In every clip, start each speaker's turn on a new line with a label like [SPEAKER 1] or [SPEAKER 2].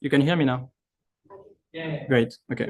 [SPEAKER 1] You can hear me now? Great. Okay.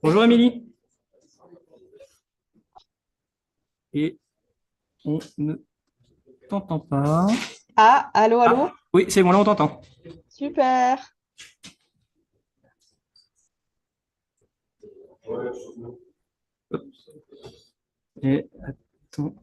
[SPEAKER 1] Bonjour Émilie. Et on ne t'entend pas.
[SPEAKER 2] Ah, allô, allô?
[SPEAKER 1] Ah, oui, c'est bon, là on t'entend.
[SPEAKER 2] Super.
[SPEAKER 1] Hop. Et attends.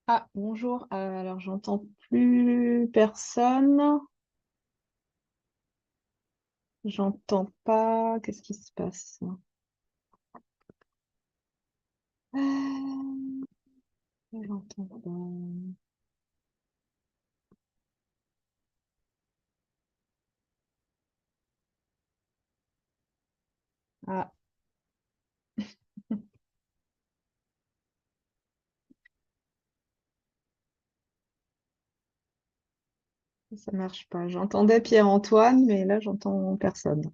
[SPEAKER 2] Ah, bonjour. Alors, j'entends plus personne. J'entends pas. Qu'est-ce qui se passe? J'entends pas. Ah, ça marche pas. J'entendais Pierre-Antoine, mais là, j'entends personne.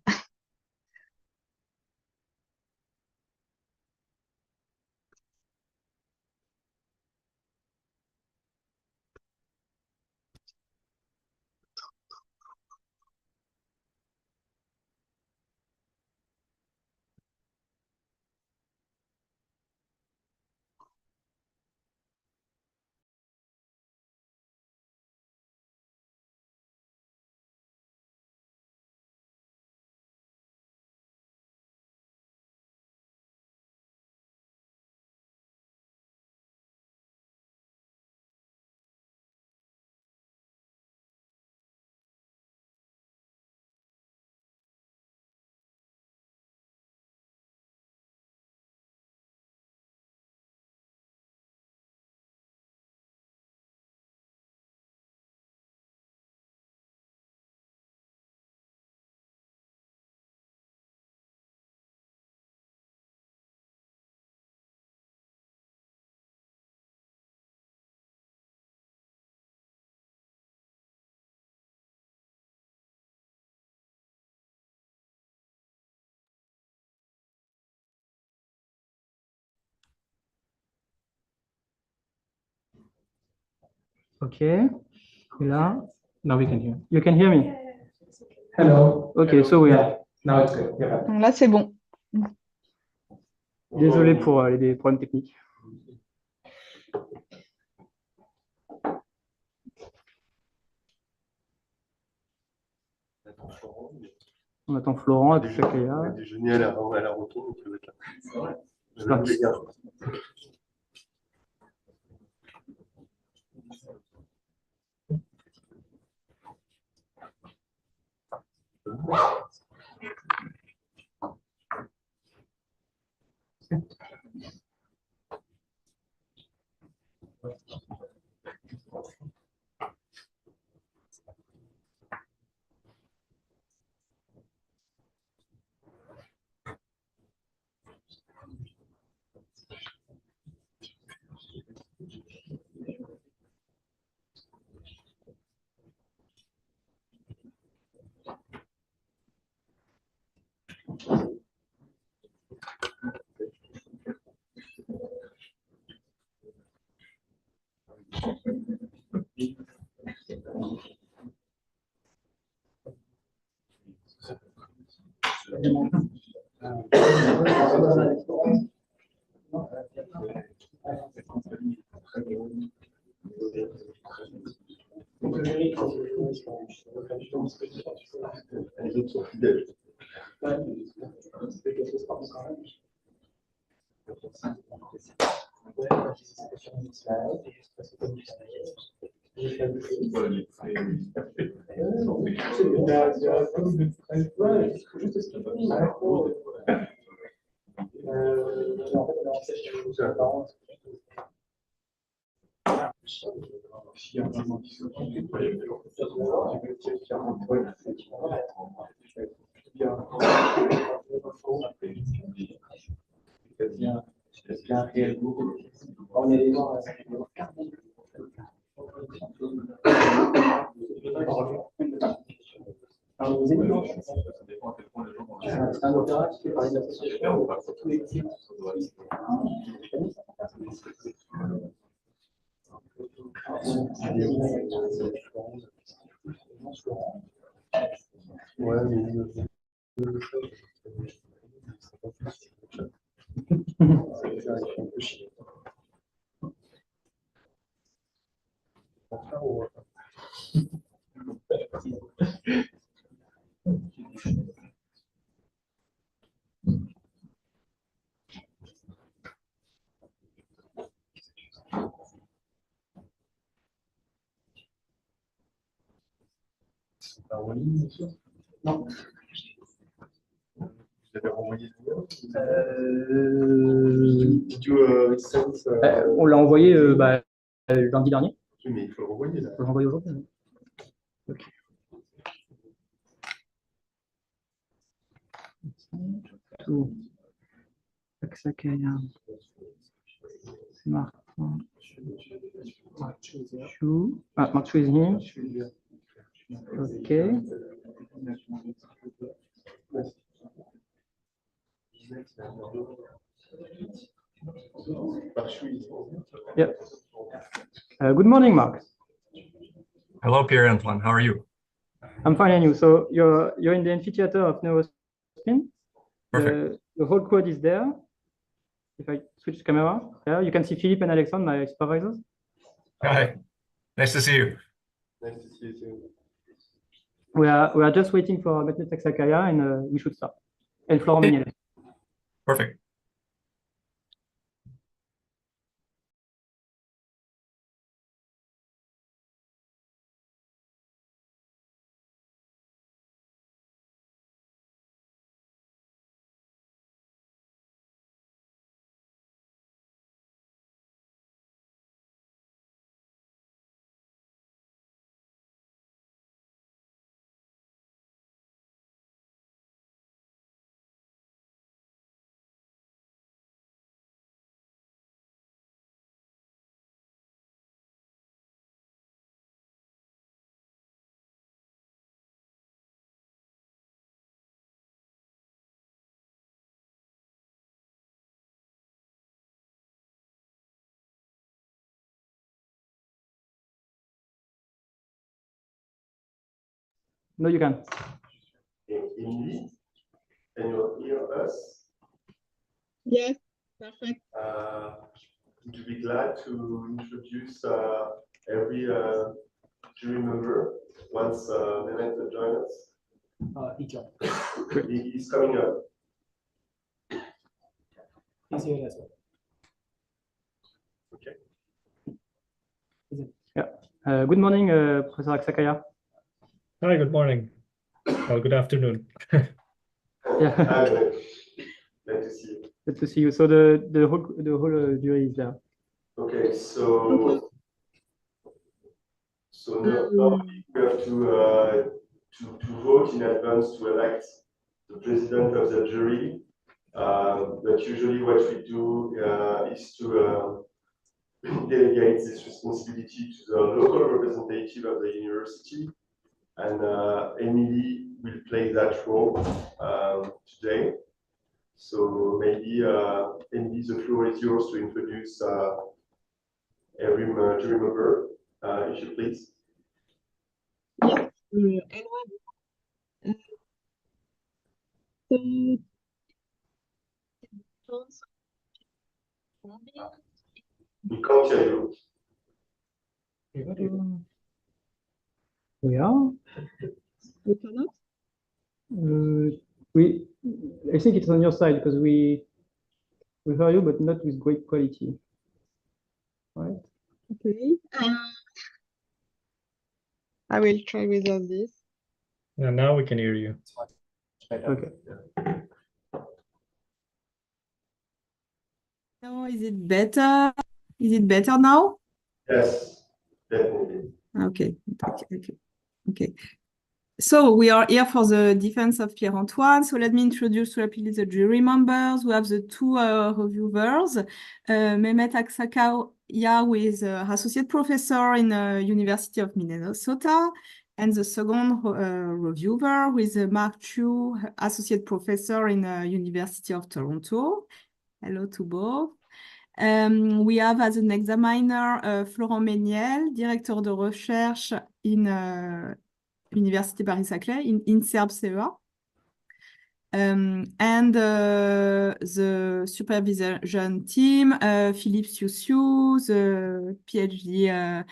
[SPEAKER 1] Okay. Et là, now we can hear. You can hear me? Hello. Okay, so we are. Now it's good. Yeah.
[SPEAKER 2] Donc là, c'est bon.
[SPEAKER 1] Désolé pour les problèmes techniques. On attend Florent et puis Chakaya.
[SPEAKER 3] On a déjeuné à la retour, donc il va être là.
[SPEAKER 1] C'est parti.
[SPEAKER 3] Les autres sont fidèles. Ouais, mais
[SPEAKER 1] Non.
[SPEAKER 3] vous avez renvoyé le lien?
[SPEAKER 1] On l'a envoyé lundi dernier.
[SPEAKER 3] Oui, mais il faut le renvoyer là.
[SPEAKER 1] On l'a envoyé aujourd'hui. Ok. Tout. Saksakaya. Martin. Chou. Ah, Mark Chou is here. Okay. Yeah. Good morning, Mark.
[SPEAKER 4] Hello, Pierre-Antoine. How are you?
[SPEAKER 1] I'm fine, and you? So you're in the amphitheater of Neurospin.
[SPEAKER 4] Perfect.
[SPEAKER 1] The whole quad is there. If I switch camera, yeah, you can see Philippe and Alexandre, my supervisors.
[SPEAKER 4] Hi. Nice to see you.
[SPEAKER 3] Nice to see you too.
[SPEAKER 1] We are just waiting for Mathieu Saksakaya, and we should start. And Florent Mignolet.
[SPEAKER 4] Perfect.
[SPEAKER 1] No, you can.
[SPEAKER 3] Emily, can you hear us?
[SPEAKER 2] Yes, perfect.
[SPEAKER 3] Would you be glad to introduce every jury member once Mehmet joins us? He's coming up.
[SPEAKER 1] He's here as well.
[SPEAKER 3] Okay.
[SPEAKER 1] Yeah. Good morning, Professor Saksakaya.
[SPEAKER 5] Hi, good morning. Well, good afternoon.
[SPEAKER 1] Yeah.
[SPEAKER 3] Glad to see you.
[SPEAKER 1] Good to see you. So the whole jury is there.
[SPEAKER 3] Okay, so normally we have to vote in advance to elect the president of the jury. But usually what we do is to delegate this responsibility to the local representative of the university. And Emily will play that role today. So maybe, Emily, the floor is yours to introduce every jury member, if you please.
[SPEAKER 2] Yes. Anyone?
[SPEAKER 3] We can't hear you.
[SPEAKER 1] We are.
[SPEAKER 2] You cannot?
[SPEAKER 1] I think it's on your side because we hear you, but not with great quality. Right?
[SPEAKER 2] Okay. I will try without this.
[SPEAKER 5] And now we can hear you.
[SPEAKER 1] Okay.
[SPEAKER 2] No, is it better? Is it better now?
[SPEAKER 3] Yes, definitely.
[SPEAKER 2] Okay. Okay. So we are here for the defense of Pierre-Antoine. So let me introduce rapidly the jury members. We have the two reviewers, Mehmet Aksakaya, who is associate professor in University of Minnesota, and the second reviewer, who is Mark Chu, associate professor in University of Toronto. Hello to both. We have as an examiner Florent Méniel, directeur de recherche in Université Paris-Saclay in INSERB CEA. And the supervision team, Philippe Siusiu, the PhD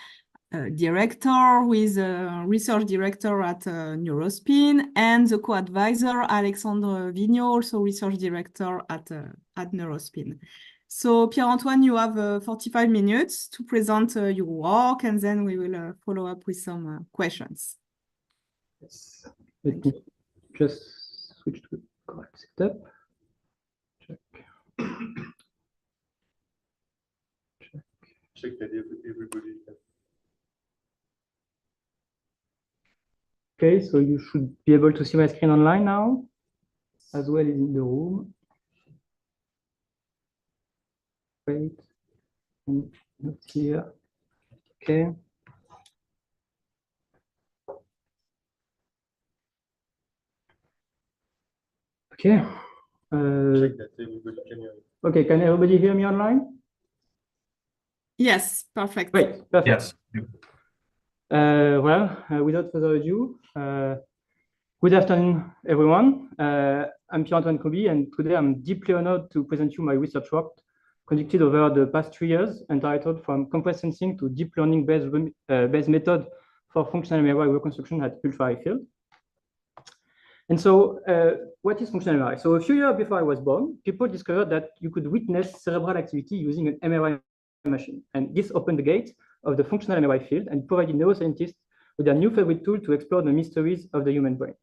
[SPEAKER 2] director, who is a research director at Neurospin, and the co-advisor, Alexandre Vigneault, also research director at Neurospin. So Pierre-Antoine, you have 45 minutes to present your work, and then we will follow up with some questions.
[SPEAKER 1] Yes. Let me just switch to the correct setup. Check.
[SPEAKER 3] Check that everybody.
[SPEAKER 1] Okay, so you should be able to see my screen online now, as well as in the room. Great. And not here. Okay. Okay.
[SPEAKER 3] Check that everybody can hear you.
[SPEAKER 1] Okay, can everybody hear me online?
[SPEAKER 2] Yes, perfect.
[SPEAKER 1] Great, perfect.
[SPEAKER 4] Yes.
[SPEAKER 1] Without further ado, good afternoon, everyone. I'm Pierre-Antoine COMBY, and today I'm deeply honored to present you my research work conducted over the past 3 years, entitled From Compressed Sensing to Deep Learning-based Method for Functional MRI Reconstruction at Ultra-High Field. And so, what is functional MRI? So a few years before I was born, people discovered that you could witness cerebral activity using an MRI machine. And this opened the gate of the functional MRI field and provided neuroscientists with their new favorite tool to explore the mysteries of the human brain.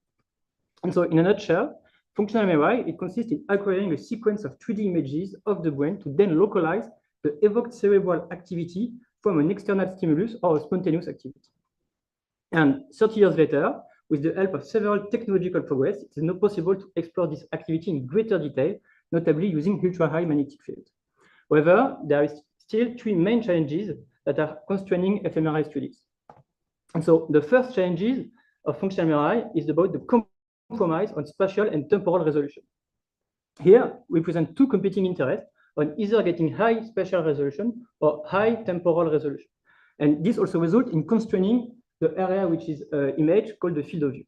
[SPEAKER 1] And so in a nutshell, functional MRI, it consists in acquiring a sequence of 3D images of the brain to then localize the evoked cerebral activity from an external stimulus or a spontaneous activity. And 30 years later, with the help of several technological progress, it is now possible to explore this activity in greater detail, notably using ultra-high magnetic fields. However, there is still 3 main challenges that are constraining fMRI studies. And so the first challenges of functional MRI is about the compromise on spatial and temporal resolution. Here, we present 2 competing interests on either getting high spatial resolution or high temporal resolution. And this also results in constraining the area which is imaged called the field of view.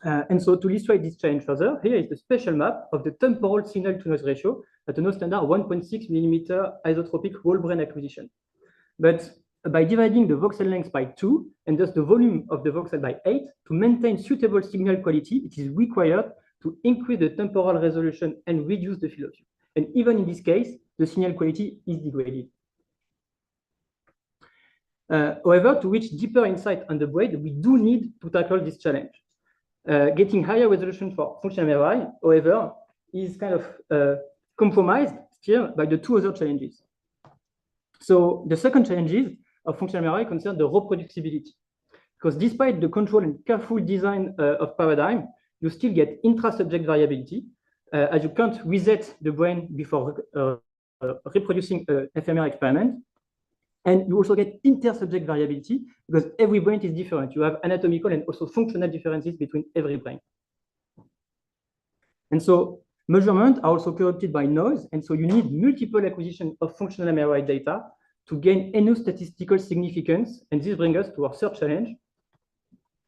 [SPEAKER 1] And so to illustrate this challenge further, here is the spatial map of the temporal signal-to-noise ratio at a no standard 1.6 millimeter isotropic whole brain acquisition. But by dividing the voxel length by 2, and thus the volume of the voxel by 8, to maintain suitable signal quality, it is required to increase the temporal resolution and reduce the field of view. And even in this case, the signal quality is degraded. However, to reach deeper insight on the brain, we do need to tackle this challenge. Getting higher resolution for functional MRI, however, is kind of compromised still by the 2 other challenges. So the second challenge of functional MRI concern the reproducibility, because despite the control and careful design of paradigm, you still get intra-subject variability, as you can't reset the brain before reproducing an fMRI experiment. And you also get inter-subject variability because every brain is different. You have anatomical and also functional differences between every brain. And so measurements are also corrupted by noise. And so you need multiple acquisition of functional MRI data to gain enough statistical significance. And this brings us to our third challenge,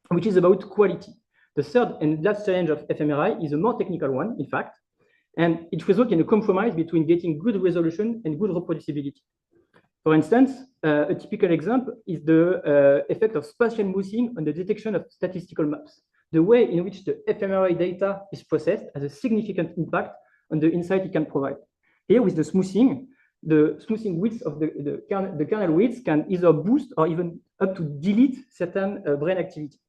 [SPEAKER 1] which is about quality. The third and last challenge of fMRI is a more technical one, in fact, and it results in a compromise between getting good resolution and good reproducibility. For instance, a typical example is the effect of spatial smoothing on the detection of statistical maps. The way in which the fMRI data is processed has a significant impact on the insight it can provide. Here, with the smoothing, the smoothing width of the kernel width can either boost or even up to delete certain brain activity.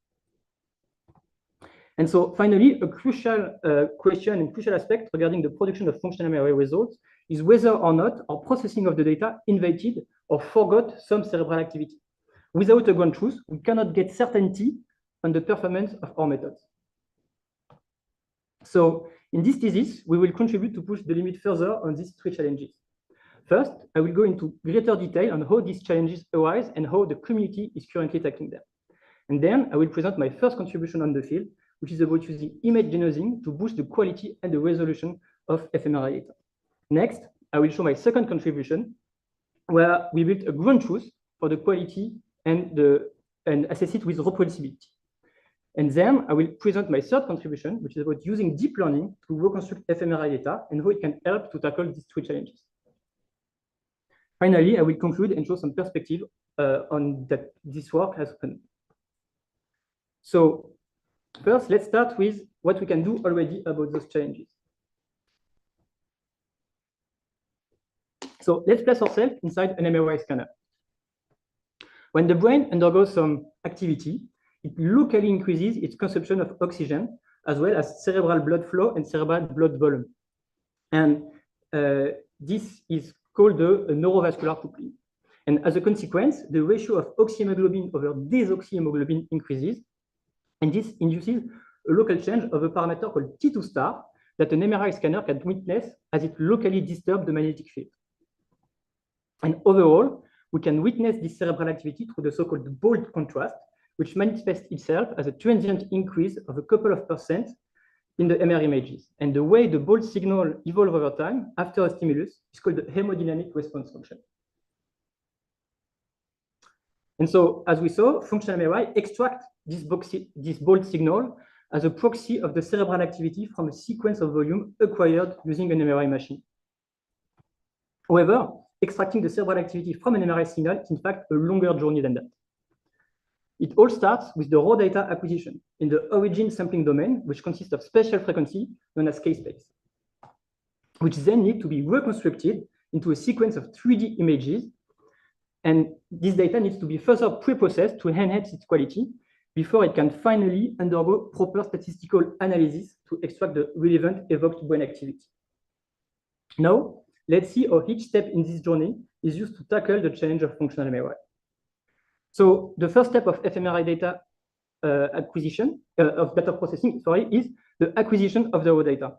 [SPEAKER 1] And so finally, a crucial question and crucial aspect regarding the production of functional memory results is whether or not our processing of the data invented or forgot some cerebral activity. Without a ground truth, we cannot get certainty on the performance of our methods. So in this thesis, we will contribute to push the limit further on these three challenges. First, I will go into greater detail on how these challenges arise and how the community is currently tackling them. And then I will present my first contribution on the field, which is about using image genosing to boost the quality and the resolution of fMRI data. Next, I will show my second contribution, where we built a ground truth for the quality and assess it with reproducibility. And then I will present my third contribution, which is about using deep learning to reconstruct fMRI data and how it can help to tackle these three challenges. Finally, I will conclude and show some perspective on that this work has happened. So first, let's start with what we can do already about those challenges. So let's place ourselves inside an MRI scanner. When the brain undergoes some activity, it locally increases its consumption of oxygen, as well as cerebral blood flow and cerebral blood volume. And this is called the neurovascular coupling. And as a consequence, the ratio of oxyhemoglobin over desoxyhemoglobin increases. And this induces a local change of a parameter called T2 star that an MRI scanner can witness as it locally disturbs the magnetic field. And overall, we can witness this cerebral activity through the so-called bold contrast, which manifests itself as a transient increase of a couple of % in the MR images. And the way the bold signal evolves over time after a stimulus is called the hemodynamic response function. And so, as we saw, functional MRI extracts this bold signal as a proxy of the cerebral activity from a sequence of volume acquired using an MRI machine. However, extracting the cerebral activity from an MRI signal is in fact a longer journey than that. It all starts with the raw data acquisition in the origin sampling domain, which consists of spatial frequency known as K-space, which then need to be reconstructed into a sequence of 3D images. And this data needs to be further pre-processed to enhance its quality before it can finally undergo proper statistical analysis to extract the relevant evoked brain activity. Now, let's see how each step in this journey is used to tackle the challenge of functional MRI. So the first step of fMRI data acquisition, of data processing, sorry, is the acquisition of the raw data.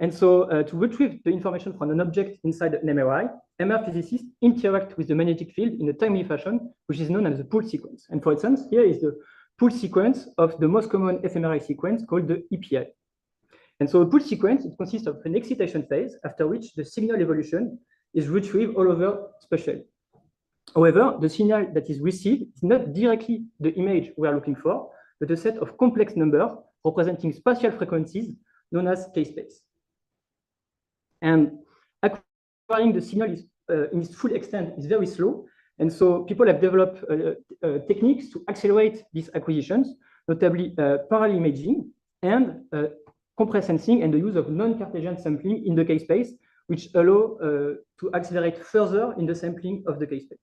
[SPEAKER 1] And so to retrieve the information from an object inside an MRI, MR physicists interact with the magnetic field in a timely fashion, which is known as the pull sequence. And for instance, here is the pull sequence of the most common fMRI sequence called the EPI. And so a pull sequence, it consists of an excitation phase, after which the signal evolution is retrieved all over spatially. However, the signal that is received is not directly the image we are looking for, but a set of complex numbers representing spatial frequencies known as K-space. And acquiring the signal in its full extent is very slow. And so people have developed techniques to accelerate these acquisitions, notably parallel imaging and compressed sensing and the use of non-Cartesian sampling in the K-space, which allow to accelerate further in the sampling of the K-space.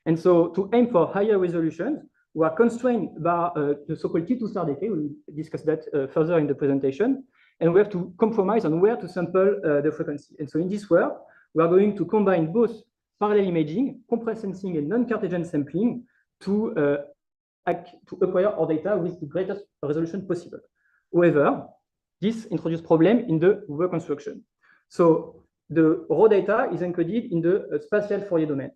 [SPEAKER 1] And so to aim for higher resolutions, we are constrained by the so-called T2 star decay. We'll discuss that further in the presentation. And we have to compromise on where to sample the frequency. And so in this work, we are going to combine both parallel imaging, compressed sensing, and non-Cartesian sampling to acquire our data with the greatest resolution possible. However, this introduces problem in the reconstruction. So the raw data is encoded in the spatial Fourier domain.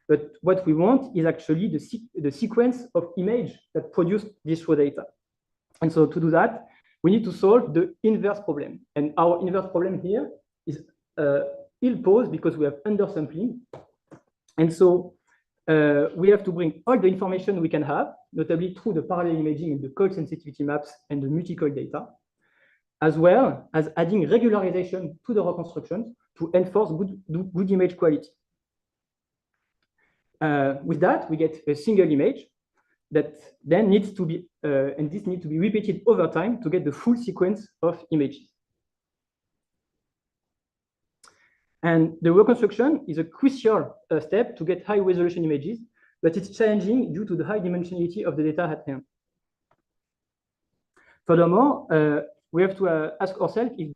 [SPEAKER 1] But what we want is actually the sequence of image that produce this raw data. And so to do that, we need to solve the inverse problem. And our inverse problem here is ill-posed because we have undersampling. And so we have to bring all the information we can have, notably through the parallel imaging and the cold sensitivity maps and the multi-coil data, as well as adding regularization to the reconstruction to enforce good image quality. With that, we get a single image that then needs to be, and this needs to be repeated over time to get the full sequence of images. And the reconstruction is a crucial step to get high resolution images, but it's challenging due to the high dimensionality of the data at hand. Furthermore, we have to ask ourselves if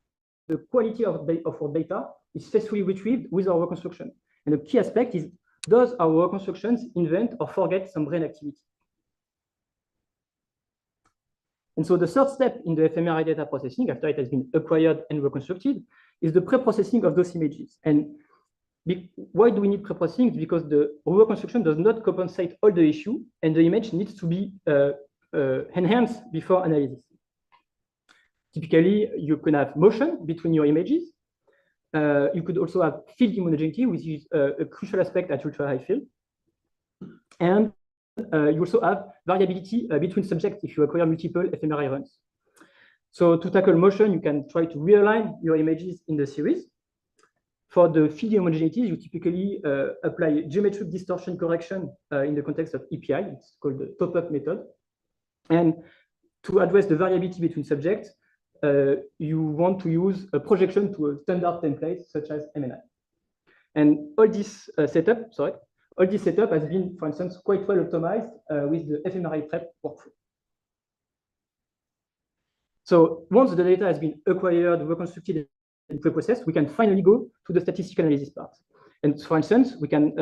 [SPEAKER 1] the quality of our data is faithfully retrieved with our reconstruction. And the key aspect is, does our reconstructions invent or forget some brain activity? And so the third step in the fMRI data processing, after it has been acquired and reconstructed, is the pre-processing of those images. And why do we need pre-processing? It's because the reconstruction does not compensate all the issue, and the image needs to be enhanced before analysis. Typically, you can have motion between your images. You could also have field homogeneity, which is a crucial aspect at ultra-high field. And you also have variability between subjects if you acquire multiple fMRI runs. So to tackle motion, you can try to realign your images in the series. For the field homogeneities, you typically apply geometric distortion correction in the context of EPI. It's called the top-up method. And to address the variability between subjects, you want to use a projection to a standard template such as MNI. And all this setup has been, for instance, quite well optimized with the fMRI prep workflow. So once the data has been acquired, reconstructed, and preprocessed, we can finally go to the statistical analysis part. And for instance, we can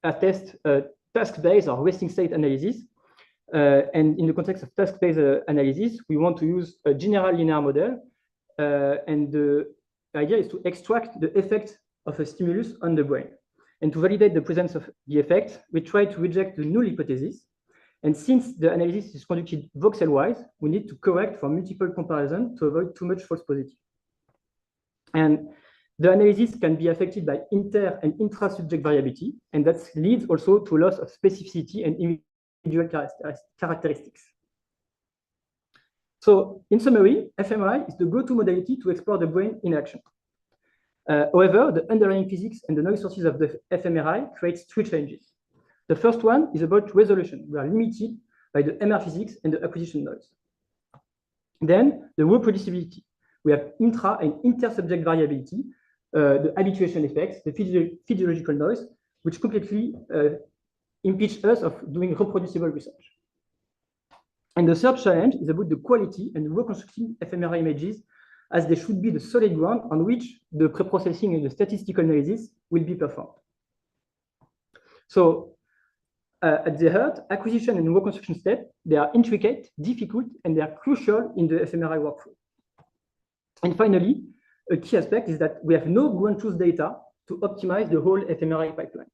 [SPEAKER 1] attest task-based or resting state analysis. And in the context of task-based analysis, we want to use a general linear model. And the idea is to extract the effect of a stimulus on the brain. And to validate the presence of the effect, we try to reject the null hypothesis. And since the analysis is conducted voxel-wise, we need to correct for multiple comparisons to avoid too much false positive. And the analysis can be affected by inter and intra-subject variability, and that leads also to loss of specificity and individual characteristics. So in summary, fMRI is the go-to modality to explore the brain in action. However, the underlying physics and the noise sources of the fMRI creates three challenges. The first one is about resolution. We are limited by the MR physics and the acquisition noise. Then the reproducibility. We have intra and inter-subject variability, the habituation effects, the physiological noise, which completely impeach us of doing reproducible research. And the third challenge is about the quality and reconstructing fMRI images, as they should be the solid ground on which the pre-processing and the statistical analysis will be performed. So at the heart, acquisition and reconstruction steps, they are intricate, difficult, and they are crucial in the fMRI workflow. And finally, a key aspect is that we have no ground truth data to optimize the whole fMRI pipeline.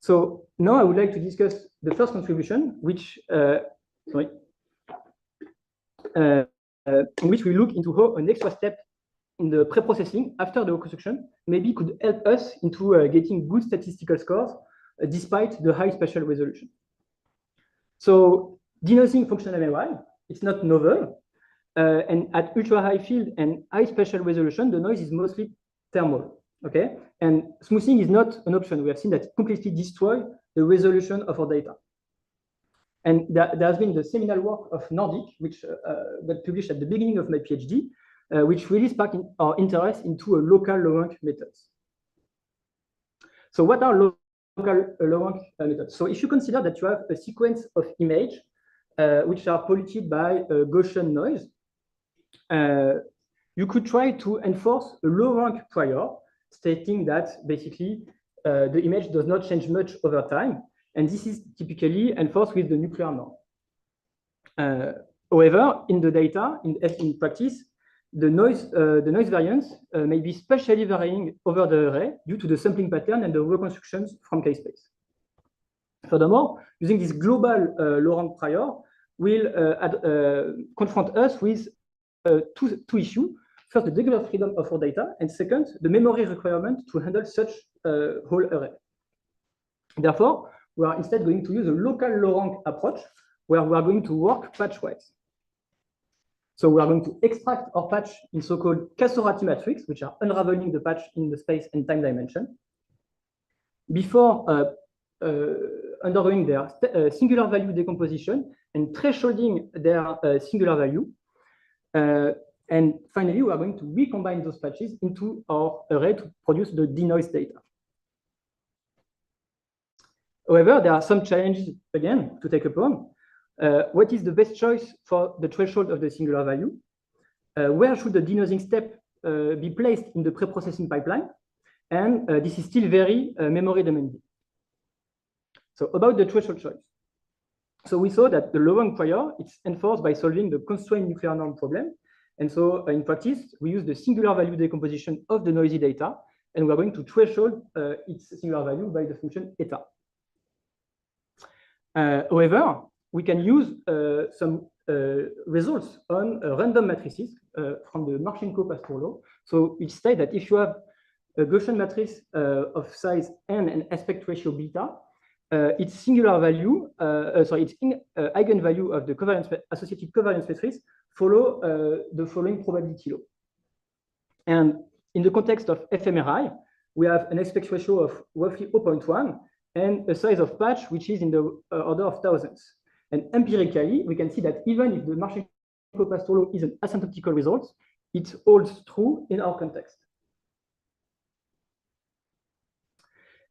[SPEAKER 1] So now I would like to discuss the first contribution, which in which we look into how an extra step in the pre-processing after the reconstruction maybe could help us into getting good statistical scores despite the high spatial resolution. So denoising functional MRI, it's not novel. And at ultra high field and high spatial resolution, the noise is mostly thermal. Okay, and smoothing is not an option. We have seen that it completely destroys the resolution of our data. And there has been the seminal work of Nordic, which got published at the beginning of my PhD, which really sparked our interest into a local low rank methods. So what are local low rank methods? So if you consider that you have a sequence of images which are polluted by Gaussian noise, you could try to enforce a low rank prior, stating that basically the image does not change much over time. And this is typically enforced with the nuclear norm. However, in the data, in practice, the noise variance may be spatially varying over the array due to the sampling pattern and the reconstructions from K-space. Furthermore, using this global low-rank prior will confront us with two issues. First, the degree of freedom of our data, and second, the memory requirement to handle such a whole array. Therefore, we are instead going to use a local low-rank approach where we are going to work patch-wise. So we are going to extract our patch in so-called Casorati matrix, which are unraveling the patch in the space and time dimension. Before undergoing their singular value decomposition and thresholding their singular value, And finally, we are going to recombine those patches into our array to produce the denoise data. However, there are some challenges, again, to take upon. What is the best choice for the threshold of the singular value? Where should the denoising step be placed in the pre-processing pipeline? And this is still very memory demanding. So about the threshold choice. So we saw that the lowering prior, it's enforced by solving the constrained nuclear norm problem. And so in practice, we use the singular value decomposition of the noisy data, and we're going to threshold its singular value by the function eta. However, we can use some results on random matrices from the Marchenko-Pastur law. So it states that if you have a Gaussian matrix of size n and aspect ratio beta, its singular value, its eigenvalue of the associated covariance matrix follow the following probability law. And in the context of fMRI, we have an aspect ratio of roughly 0.1 and a size of patch which is in the order of thousands. And empirically, we can see that even if the Marchenko-Pastur law is an asymptotical result, it holds true in our context.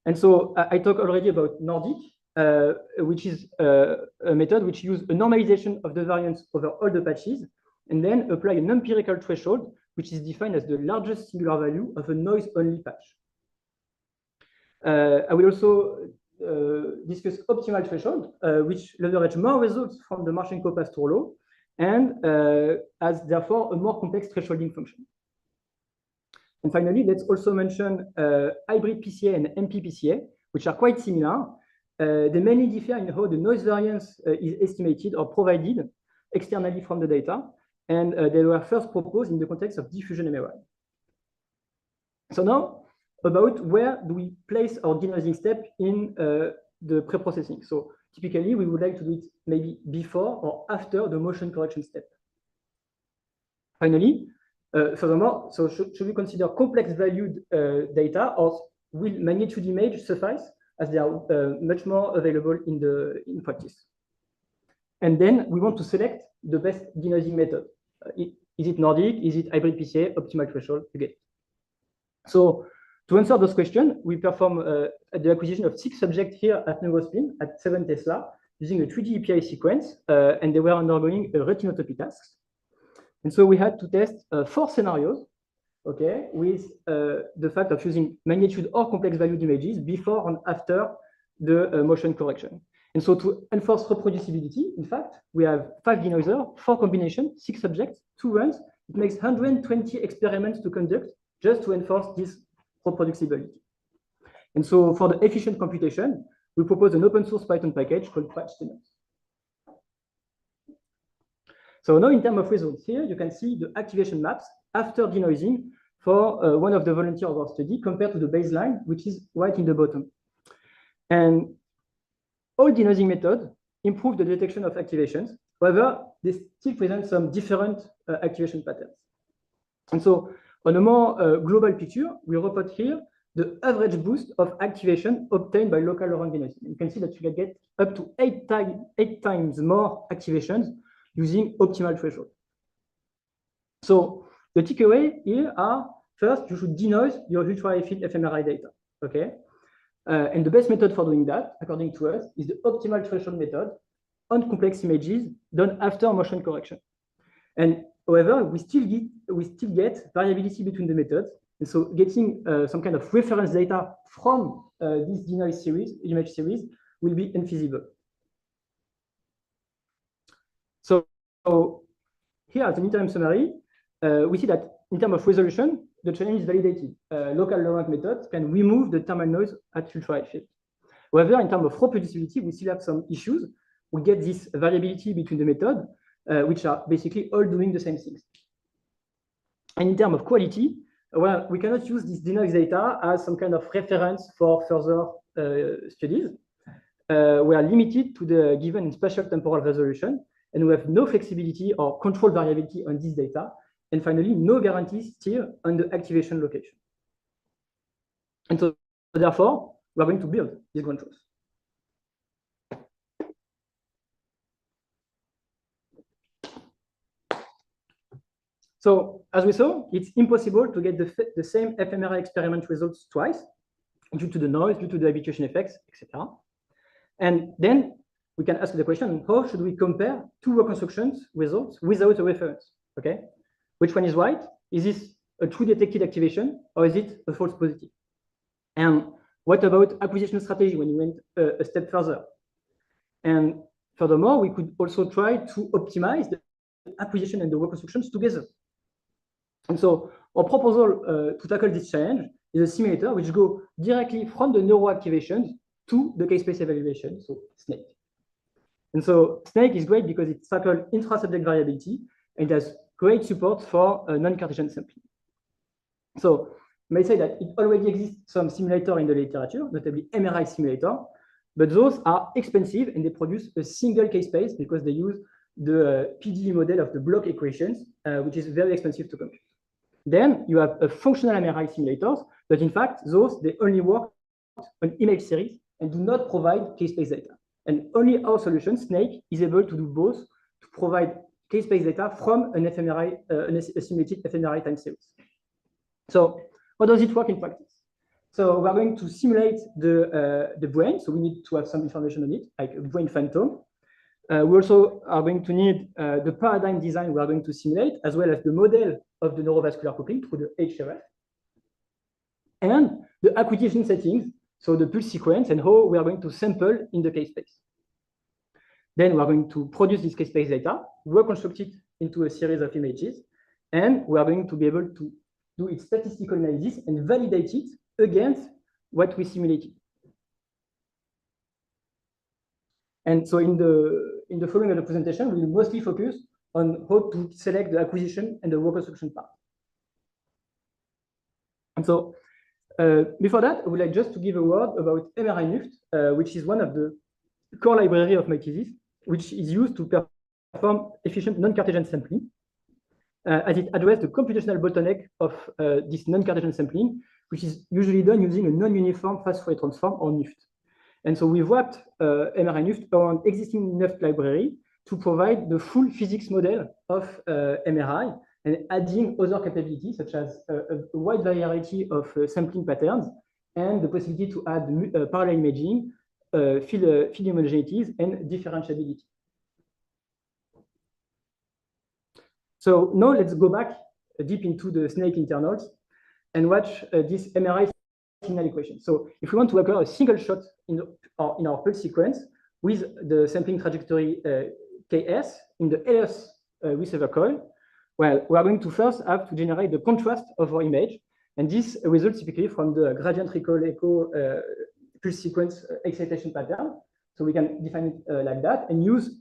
[SPEAKER 1] And so I talked already about Nordic, which is a method which uses a normalization of the variance over all the patches, and then apply an empirical threshold, which is defined as the largest singular value of a noise-only patch. I will also discuss optimal threshold, which leverage more results from the Marchenko-Pastur law, and has therefore a more complex thresholding function. And finally, let's also mention hybrid PCA and MP-PCA, which are quite similar. They mainly differ in how the noise variance is estimated or provided externally from the data, and they were first proposed in the context of diffusion MRI. So now, about where do we place our denoising step in the pre-processing. So typically, we would like to do it maybe before or after the motion correction step. Finally, furthermore, so should we consider complex valued data, or will magnitude image suffice, as they are much more available in practice? And then we want to select the best denoising method. Is it Nordic? Is it hybrid PCA? Optimal threshold? You get it. So to answer those questions, we perform the acquisition of 6 subjects here at Neurospin at 7 Tesla using a 3D API sequence, and they were undergoing retinotopy tasks. And so we had to test 4 scenarios, okay, with the fact of using magnitude or complex valued images before and after the motion correction. And so to enforce reproducibility, in fact, we have 5 denoisers, 4 combinations, 6 subjects, 2 runs. It makes 120 experiments to conduct just to enforce this reproducibility. And so for the efficient computation, we propose an open source Python package called patch denoise. So now in terms of results here, you can see the activation maps after denoising for one of the volunteers of our study compared to the baseline, which is right in the bottom. And all denoising methods improve the detection of activations. However, they still present some different activation patterns. And so on a more global picture, we report here the average boost of activation obtained by local Laurent denoising. You can see that you can get up to 8 times more activations using optimal threshold. So the takeaway here are, first, you should denoise your ultra-high-field fMRI data, okay? And the best method for doing that, according to us, is the optimal threshold method on complex images done after motion correction. And however, we still get variability between the methods. And so getting some kind of reference data from this denoise series, image series, will be infeasible. So here as an interim summary, we see that in terms of resolution, the challenge is validated. Local Laurent methods can remove the thermal noise at ultra-high field. However, in terms of reproducibility, we still have some issues. We get this variability between the methods, which are basically all doing the same things. And in terms of quality, well, we cannot use this denoise data as some kind of reference for further studies. We are limited to the given spatial temporal resolution, and we have no flexibility or control variability on this data. And finally, no guarantees still on the activation location. And so, therefore, we are going to build this ground truth. So as we saw, it's impossible to get the same fMRI experiment results twice due to the noise, due to the habituation effects, etc. And then we can ask the question, how should we compare two reconstructions results without a reference? Okay, which one is right? Is this a true detected activation or is it a false positive? And what about acquisition strategy when you went a step further? And furthermore, we could also try to optimize the acquisition and the reconstructions together. And so our proposal to tackle this challenge is a simulator which goes directly from the neuroactivations to the K-space evaluation, so SNAKE. And so SNAKE is great because it tackles intra-subject variability and has great support for non-Cartesian sampling. So you may say that it already exists some simulator in the literature, notably MRI simulator, but those are expensive and they produce a single K-space because they use the PDE model of the block equations, which is very expensive to compute. Then you have a functional MRI simulators, but in fact, those, they only work on image series and do not provide K-space data. And only our solution, SNAKE, is able to do both, to provide K-space data from an fMRI, a simulated fMRI time series. So how does it work in practice? So we're going to simulate the brain. So we need to have some information on it, like a brain phantom. We also are going to need the paradigm design we are going to simulate, as well as the model of the neurovascular coupling through the HRF, and the acquisition settings, so the pulse sequence and how we are going to sample in the K-space. Then we are going to produce this K-space data, reconstruct it into a series of images, and we are going to be able to do its statistical analysis and validate it against what we simulated. And so in the following of the presentation, we will mostly focus on how to select the acquisition and the reconstruction part. And so before that, I would like just to give a word about MRI-NUFT, which is one of the core library of my thesis, which is used to perform efficient non-Cartesian sampling, as it addresses the computational bottleneck of this non-Cartesian sampling, which is usually done using a non-uniform fast Fourier transform, or NUFT. And so we wrapped MRI-NUFT around existing NUFT library to provide the full physics model of MRI and adding other capabilities such as a wide variety of sampling patterns and the possibility to add parallel imaging, field homogeneities, and differentiability. So now let's go back deep into the SNAKE internals and watch this MRI signal equation. So if we want to occur a single shot in our pulse sequence with the sampling trajectory Ks in the LS receiver coil, well, we are going to first have to generate the contrast of our image. And this results typically from the gradient recall echo pulse sequence excitation pattern. So we can define it like that and use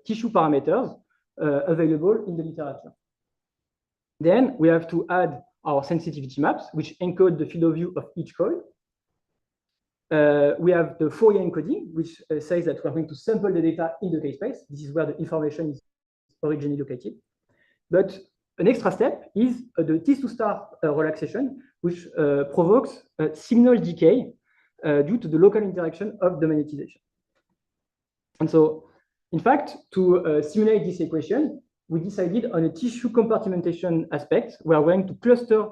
[SPEAKER 1] tissue parameters available in the literature. Then we have to add our sensitivity maps, which encode the field of view of each coil. We have the Fourier encoding, which says that we're going to sample the data in the K-space. This is where the information is originally located. But an extra step is the T2 star relaxation, which provokes signal decay due to the local interaction of the magnetization. And so, in fact, to simulate this equation, we decided on a tissue compartmentation aspect. We are going to cluster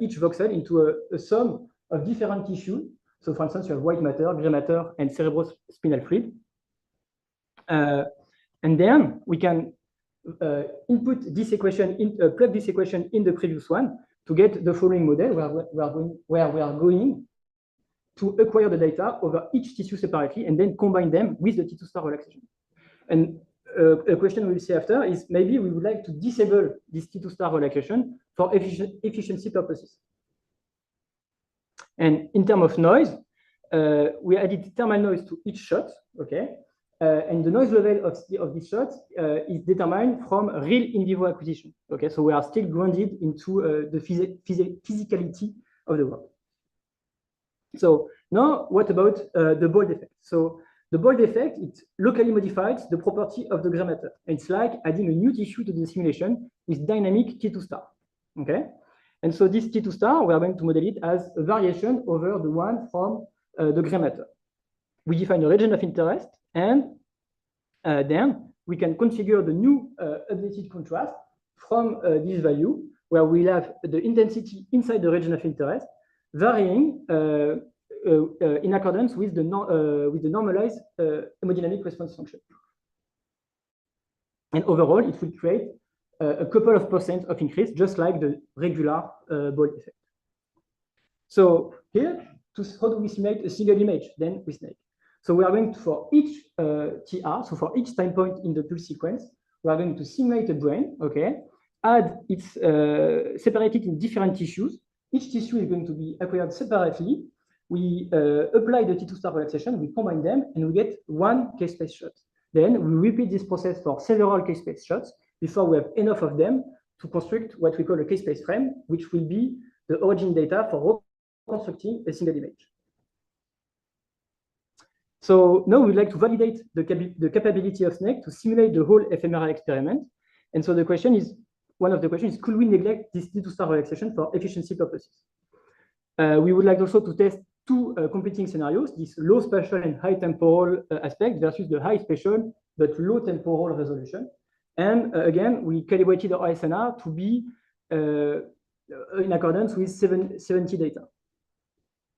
[SPEAKER 1] each voxel into a sum of different tissues. So, for instance, you have white matter, gray matter, and cerebrospinal fluid. And then we can input this equation, plug this equation in the previous one to get the following model where we are going to acquire the data over each tissue separately and then combine them with the T2 star relaxation. And a question we will see after is maybe we would like to disable this T2 star relaxation for efficiency purposes. And in terms of noise, we added thermal noise to each shot, okay? And the noise level of this shot is determined from real in vivo acquisition, okay? So we are still grounded into the physicality of the work. So now what about the bold effect? So the bold effect, it locally modifies the property of the gray matter. It's like adding a new tissue to the simulation with dynamic T2 star, okay? And so this T2 star, we are going to model it as a variation over the one from the gray matter. We define a region of interest, and then we can configure the new updated contrast from this value, where we'll have the intensity inside the region of interest varying in accordance with the normalized hemodynamic response function. And overall, it will create a couple of % of increase, just like the regular ball effect. So here, how do we simulate a single image then with snake? So we are going to, for each TR, so for each time point in the pulse sequence, we are going to simulate a brain, okay, add its separated in different tissues. Each tissue is going to be acquired separately. We apply the T2 star relaxation, we combine them, and we get one K-space shot. Then we repeat this process for several K-space shots before we have enough of them to construct what we call a K-space frame, which will be the origin data for reconstructing a single image. So now we'd like to validate the capability of snake to simulate the whole fMRI experiment. And so the question is, one of the questions is, could we neglect this T2 star relaxation for efficiency purposes? We would like also to test two competing scenarios, this low spatial and high temporal aspect versus the high spatial but low temporal resolution. And again, we calibrated our ISNR to be in accordance with 70 data.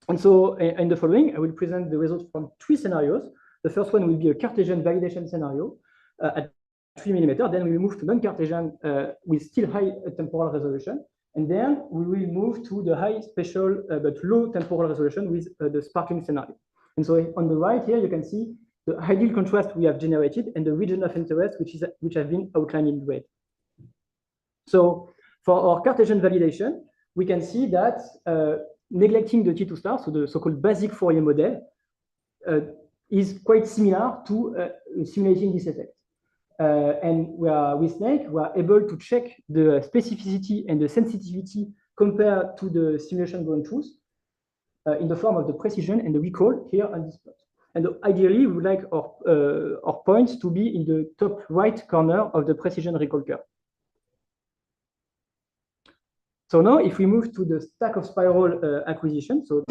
[SPEAKER 1] And so in the following, I will present the results from 3 scenarios. The first one will be a Cartesian validation scenario at 3 mm. Then we will move to non-Cartesian with still high temporal resolution. And then we will move to the high spatial but low temporal resolution with the sparkling scenario. And so on the right here, you can see the ideal contrast we have generated and the region of interest, which have been outlined in red. So for our Cartesian validation, we can see that neglecting the T2 star, so the so-called basic Fourier model, is quite similar to simulating this effect. And with snake, we are able to check the specificity and the sensitivity compared to the simulation ground truth in the form of the precision and the recall here on this plot. And ideally, we would like our points to be in the top right corner of the precision recall curve. So now, if we move to the stack of spiral acquisition, so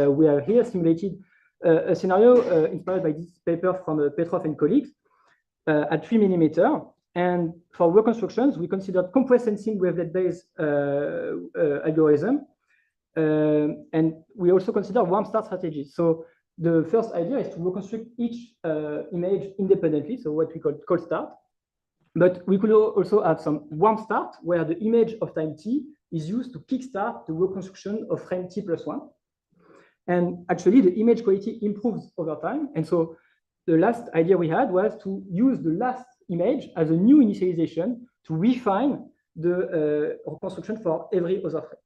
[SPEAKER 1] we have here simulated a scenario inspired by this paper from Petrov and colleagues at 3 mm. And for reconstructions, we considered compressed sensing wavelet-based algorithm. And we also consider warm start strategies. So the first idea is to reconstruct each image independently, so what we call cold start. But we could also have some warm start, where the image of time t is used to kickstart the reconstruction of frame t+1. And actually, the image quality improves over time. And so the last idea we had was to use the last image as a new initialization to refine the reconstruction for every other frame.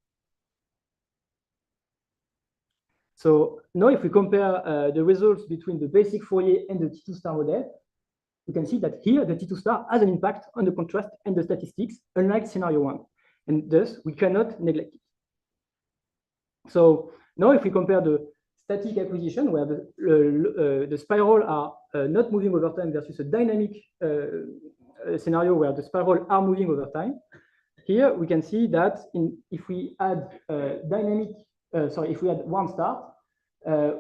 [SPEAKER 1] So now if we compare the results between the basic Fourier and the T2 star model, you can see that here the T2 star has an impact on the contrast and the statistics, unlike scenario 1. And thus, we cannot neglect it. So now if we compare the static acquisition, where the spiral are not moving over time versus a dynamic scenario where the spiral are moving over time, here we can see that if we add if we add warm start,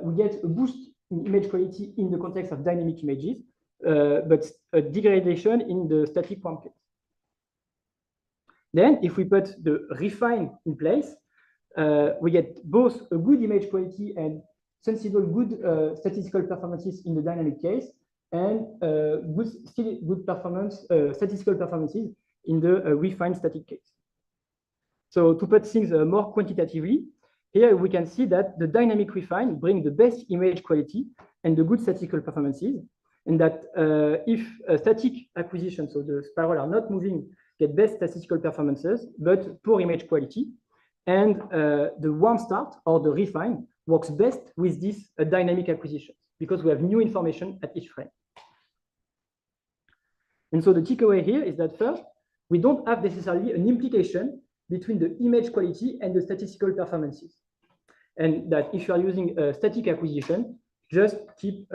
[SPEAKER 1] we get a boost in image quality in the context of dynamic images, but a degradation in the static warm case. Then, if we put the refine in place, we get both a good image quality and good statistical performances in the dynamic case, and still good performance, statistical performances in the refined static case. So to put things more quantitatively, here we can see that the dynamic refine brings the best image quality and the good statistical performances, and that if static acquisition, so the spiral are not moving, get best statistical performances, but poor image quality, and the warm start or the refine works best with this dynamic acquisition because we have new information at each frame. And so the takeaway here is that first, we don't have necessarily an implication between the image quality and the statistical performances. And that if you are using a static acquisition, just keep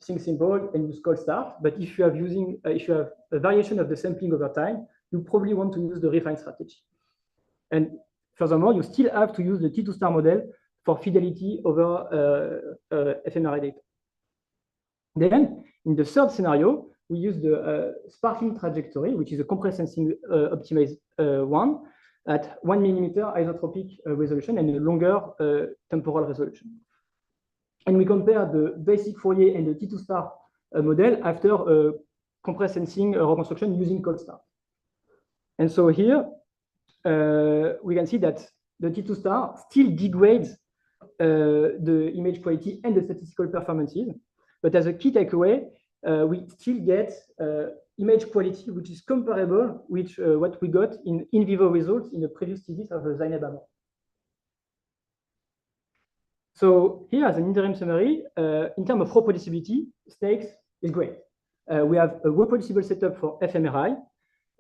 [SPEAKER 1] things simple and use cold start. But if you have a variation of the sampling over time, you probably want to use the refine strategy. And furthermore, you still have to use the T2 star model for fidelity over fMRI data. Then, in the third scenario, we use the sparking trajectory, which is a compress sensing optimized one at 1 millimeter isotropic resolution and a longer temporal resolution. And we compare the basic Fourier and the T2 star model after compress sensing reconstruction using cold start. And so here we can see that the T2 star still degrades the image quality and the statistical performances. But as a key takeaway, we still get image quality which is comparable with what we got in vivo results in the previous thesis of Zainab Amor. So here, as an interim summary, in terms of reproducibility, SNAKES is great. We have a reproducible setup for fMRI,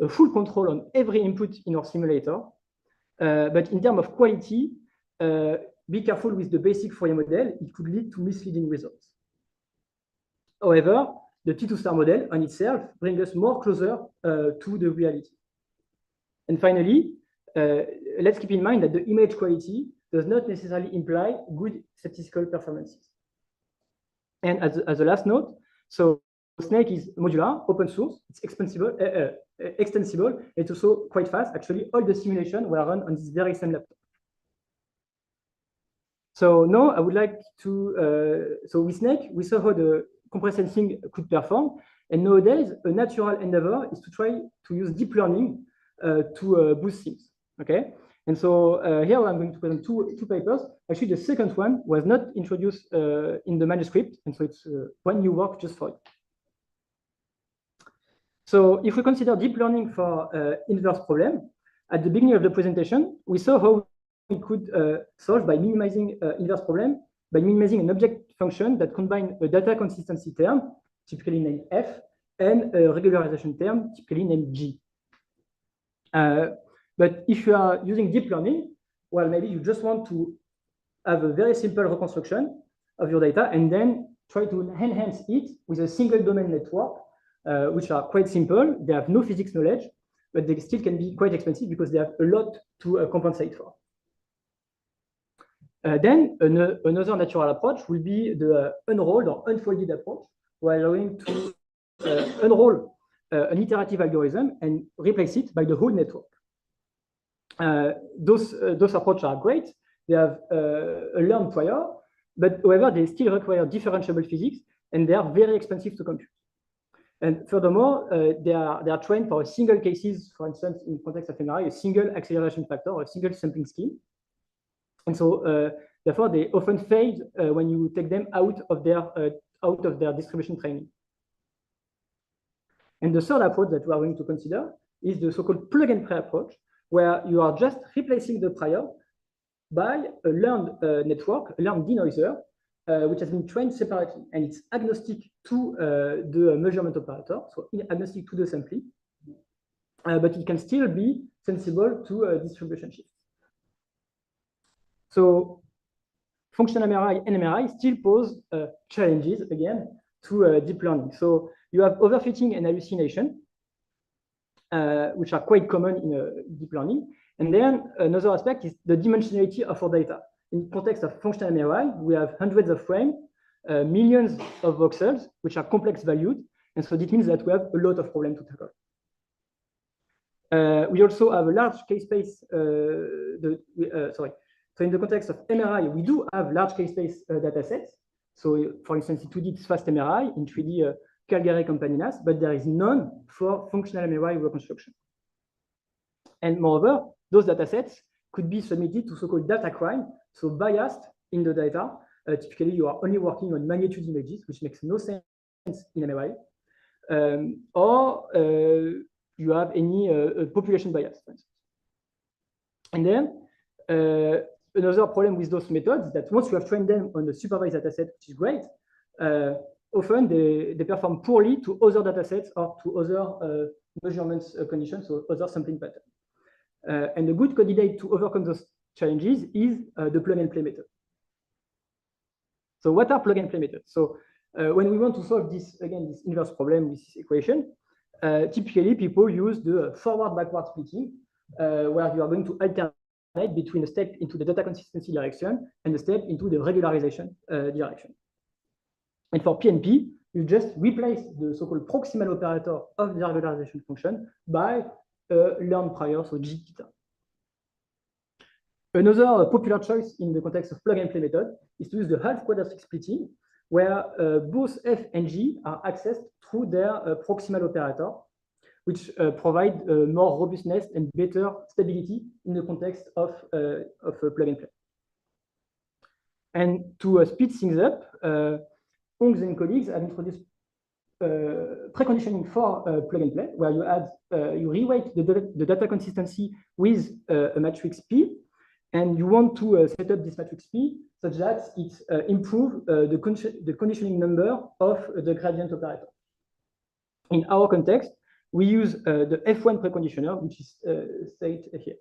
[SPEAKER 1] a full control on every input in our simulator. But in terms of quality, be careful with the basic Fourier model. It could lead to misleading results. However, the T2 star model on itself brings us more closer to the reality. And finally, let's keep in mind that the image quality does not necessarily imply good statistical performances. And as a last note, so Snake is modular, open source, it's extensible, it's also quite fast. Actually, all the simulations were run on this very same laptop. So now I would like to, so with Snake, we saw how the compress sensing could perform. And nowadays, a natural endeavor is to try to use deep learning to boost things. Okay. And so here I'm going to present two papers. Actually, the second one was not introduced in the manuscript. And so it's one new work just for you. So if we consider deep learning for inverse problem, at the beginning of the presentation, we saw how we could solve by minimizing inverse problem, by minimizing an object function that combines a data consistency term, typically named F, and a regularization term, typically named G. But if you are using deep learning, well, maybe you just want to have a very simple reconstruction of your data and then try to enhance it with a single domain network, which are quite simple. They have no physics knowledge, but they still can be quite expensive because they have a lot to compensate for. Then another natural approach will be the unrolled or unfolded approach, where you're going to unroll an iterative algorithm and replace it by the whole network. Those approaches are great. They have a learned prior, but however, they still require differentiable physics, and they are very expensive to compute. And furthermore, they are trained for a single cases, for instance, in context of MRI, a single acceleration factor or a single sampling scheme. And so, therefore, they often fail when you take them out of their distribution training. And the third approach that we are going to consider is the so-called plug-and-play approach, where you are just replacing the prior by a learned network, a learned denoiser, which has been trained separately, and it's agnostic to the measurement operator, so agnostic to the sampling, but it can still be sensible to distribution shifts. So functional MRI and MRI still pose challenges, again, to deep learning. So you have overfitting and hallucination, which are quite common in deep learning. And then another aspect is the dimensionality of our data. In context of functional MRI, we have hundreds of frames, millions of voxels, which are complex valued. And so this means that we have a lot of problems to tackle. We also have a large case space. So in the context of MRI, we do have large case space data sets. So for instance, in 2D, it's fast MRI, in 3D, Calgary Campaninas, but there is none for functional MRI reconstruction. And moreover, those data sets could be submitted to so-called data crime, so biased in the data. Typically, you are only working on magnitude images, which makes no sense in MRI, or you have any population bias, for instance. And then another problem with those methods is that once you have trained them on a supervised data set, which is great, often they perform poorly to other data sets or to other measurements conditions, so other sampling patterns. And a good candidate to overcome those challenges is the plug-and-play method. So what are plug-and-play methods? So when we want to solve this, again, this inverse problem with this equation, typically people use the forward-backward splitting, where you are going to alternate between a step into the data consistency direction and a step into the regularization direction. And for PNP, you just replace the so-called proximal operator of the regularization function by learned prior, so G theta. Another popular choice in the context of plug-and-play method is to use the half quadratic splitting, where both F and G are accessed through their proximal operator, which provide more robustness and better stability in the context of plug-and-play. And to speed things up, Ongs and colleagues have introduced preconditioning for plug-and-play, where you reweight the data consistency with a matrix P, and you want to set up this matrix P such that it improves the conditioning number of the gradient operator. In our context, we use the F1 preconditioner, which is stated here.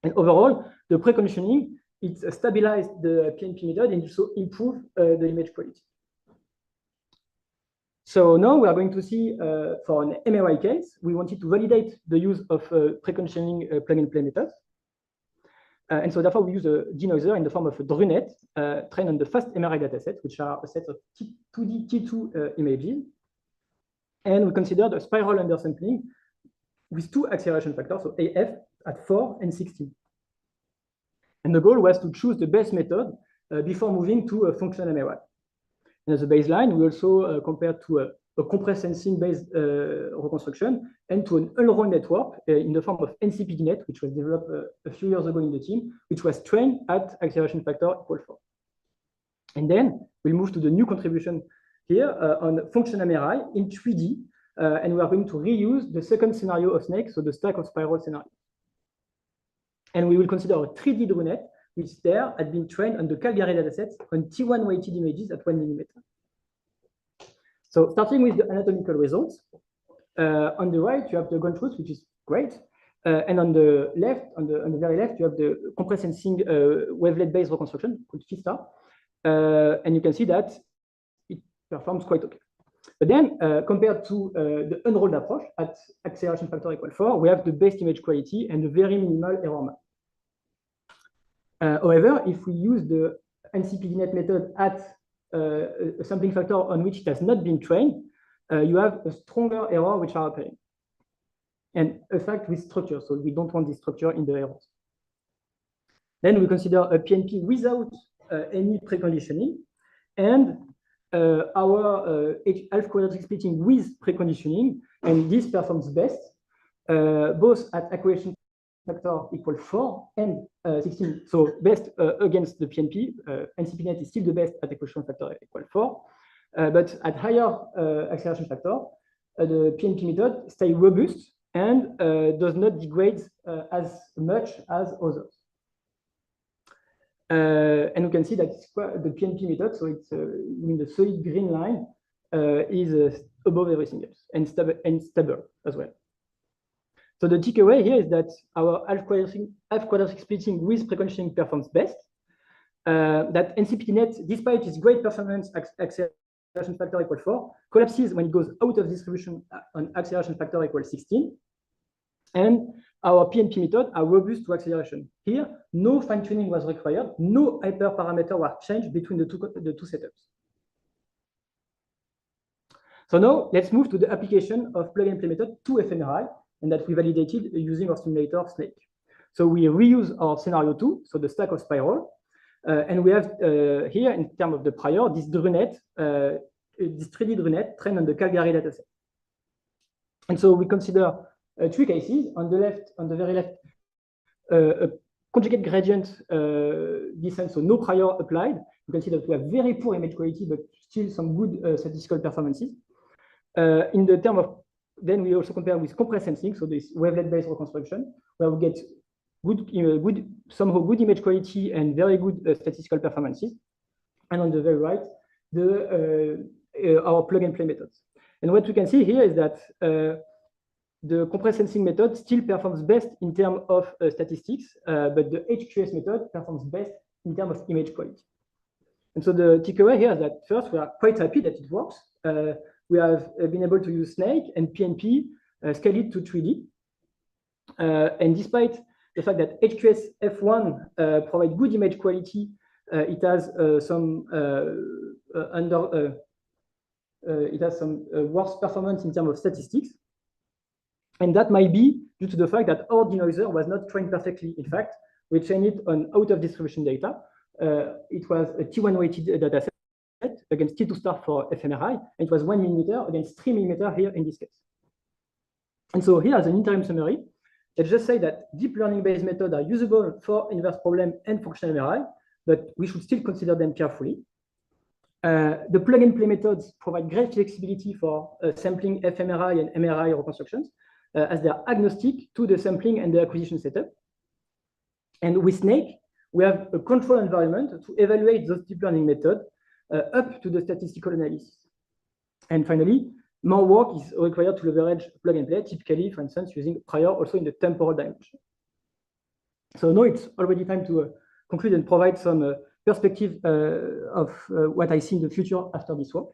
[SPEAKER 1] And overall, the preconditioning, it stabilized the PNP method and also improved the image quality. So now we are going to see, for an MRI case, we wanted to validate the use of preconditioning plug-and-play methods. And so therefore, we use a denoiser in the form of a DRUNET trained on the fast MRI dataset, which are a set of 2D T2 images. And we consider the spiral undersampling with 2 acceleration factors, so AF at 4 and 16. And the goal was to choose the best method before moving to a functional MRI. And as a baseline, we also compared to a compressed sensing-based reconstruction and to an Unroll network in the form of NCPDNet, which was developed a few years ago in the team, which was trained at acceleration factor equal 4. And then we'll move to the new contribution here on functional MRI in 3D, and we are going to reuse the second scenario of snake, so the stack of spiral scenario. And we will consider a 3D DRUNET, which there had been trained on the Calgary datasets on T1 weighted images at 1 millimeter. So starting with the anatomical results, on the right, you have the ground truth, which is great. And on the left, on the very left, you have the compressed sensing wavelet-based reconstruction called FISTA. And you can see that it performs quite okay. But then, compared to the unrolled approach at acceleration factor equal 4, we have the best image quality and a very minimal error map. However, if we use the NCPDNet method at a sampling factor on which it has not been trained, you have a stronger error which are appearing. And a fact with structure, so we don't want this structure in the errors. Then we consider a PNP without any preconditioning, and our half quadratic splitting with preconditioning, and this performs best both at acceleration factor equal 4 and 16. So best against the PNP. NCPDNet is still the best at acceleration factor equal 4, but at higher acceleration factor, the PNP method stays robust and does not degrade as much as others. And we can see that the PNP method, so it's in the solid green line, is above everything else and stable as well. So the takeaway here is that our half quadratic splitting with preconditioning performs best. That NCPDNet, despite its great performance acceleration factor equal 4, collapses when it goes out of distribution on acceleration factor equal 16. And our PNP method are robust to acceleration. Here, no fine-tuning was required, no hyperparameter were changed between the two setups. So now let's move to the application of plug-and-play method to fMRI, and that we validated using our simulator Snake. So we reuse our scenario 2, so the stack of spiral, and we have here, in terms of the prior, this DRUNET, this 3D DRUNET trained on the Calgary dataset. And so we consider 3 cases. On the left, on the very left, a conjugate gradient descent, so no prior applied. You can see that we have very poor image quality, but still some good statistical performances. In the term of, then we also compare with compressed sensing, so this wavelet-based reconstruction, where we get somehow good image quality and very good statistical performances. And on the very right, our plug-and-play methods. And what we can see here is that the compressed sensing method still performs best in terms of statistics, but the HQS method performs best in terms of image quality. And so the takeaway here is that first, we are quite happy that it works. We have been able to use Snake and PNP, scale it to 3D. And despite the fact that HQS F1 provides good image quality, it has some it has some worse performance in terms of statistics. And that might be due to the fact that our denoiser was not trained perfectly. In fact, we trained it on out-of-distribution data. It was a T1 weighted data set against T2 star for fMRI, and it was 1 millimeter against 3 millimeter here in this case. And so here as an interim summary, let's just say that deep learning-based methods are usable for inverse problem and functional MRI, but we should still consider them carefully. The plug-and-play methods provide great flexibility for sampling fMRI and MRI reconstructions, as they are agnostic to the sampling and the acquisition setup. And with Snake, we have a control environment to evaluate those deep learning methods up to the statistical analysis. And finally, more work is required to leverage plug and play, typically, for instance, using prior also in the temporal dimension. So now it's already time to conclude and provide some perspective of what I see in the future after this work.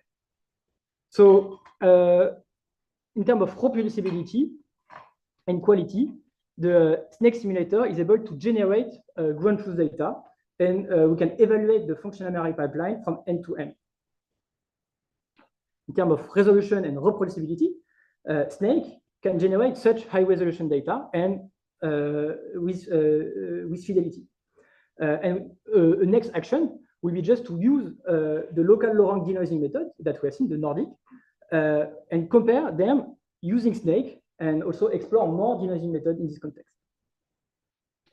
[SPEAKER 1] So in terms of reproducibility and quality, the Snake simulator is able to generate ground truth data, and we can evaluate the functional MRI pipeline from end to end. In terms of resolution and reproducibility, Snake can generate such high resolution data and with fidelity. And a next action will be just to use the local Lorentz denoising method that we have seen, the Nordic, and compare them using Snake and also explore more denoising methods in this context.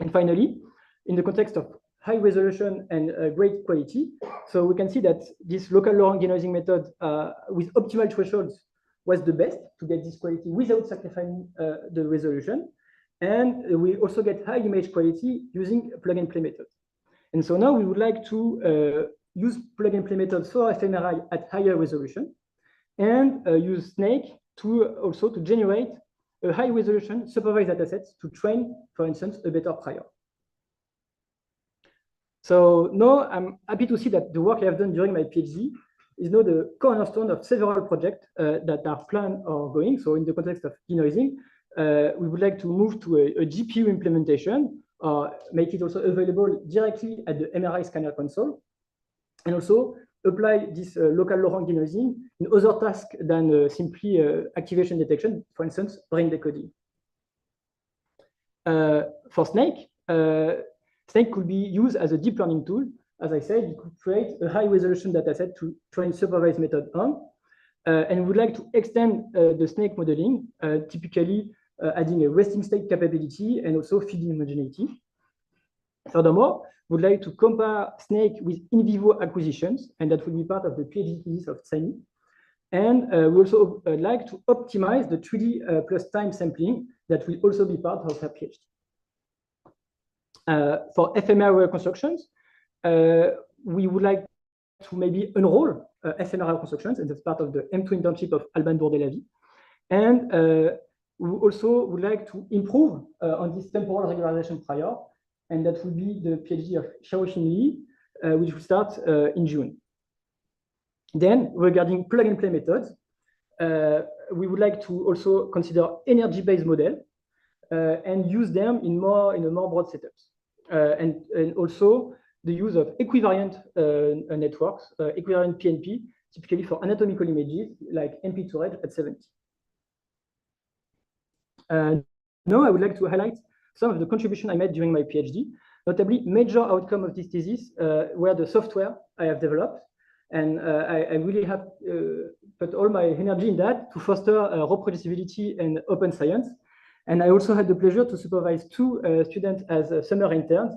[SPEAKER 1] And finally, in the context of high resolution and great quality, so we can see that this local Lorentz denoising method with optimal thresholds was the best to get this quality without sacrificing the resolution. And we also get high image quality using plug-and-play methods. And so now we would like to use plug-and-play methods for fMRI at higher resolution and use Snake to also to generate a high-resolution supervised datasets to train, for instance, a better prior. So now I'm happy to see that the work I have done during my PhD is now the cornerstone of several projects that are planned or going. So in the context of denoising, we would like to move to a GPU implementation, or make it also available directly at the MRI scanner console, and also apply this local Lorentz denoising in other tasks than simply activation detection, for instance, brain decoding. For Snake, Snake could be used as a deep learning tool. As I said, you could create a high resolution dataset to train supervised method on, and we would like to extend the Snake modeling, typically adding a resting state capability and also feeding homogeneity. Furthermore, we would like to compare Snake with in vivo acquisitions, and that will be part of the PhD thesis of Tsani. And we also like to optimize the 3D plus time sampling that will also be part of her PhD. For fMRI reconstructions, we would like to maybe enroll fMRI reconstructions, and that's part of the M2 internship of Alban Bourdelavi. And we also would like to improve on this temporal regularization prior, and that will be the PhD of Xiaoxin Li, which will start in June. Then, regarding plug-and-play methods, we would like to also consider energy-based model and use them in a more broad setups, and also the use of equivariant networks, equivariant PNP, typically for anatomical images like MP2Reg at 70. Now I would like to highlight some of the contributions I made during my PhD. Notably, major outcome of this thesis were the software I have developed. And I really have put all my energy in that to foster reproducibility and open science. And I also had the pleasure to supervise 2 students as summer interns,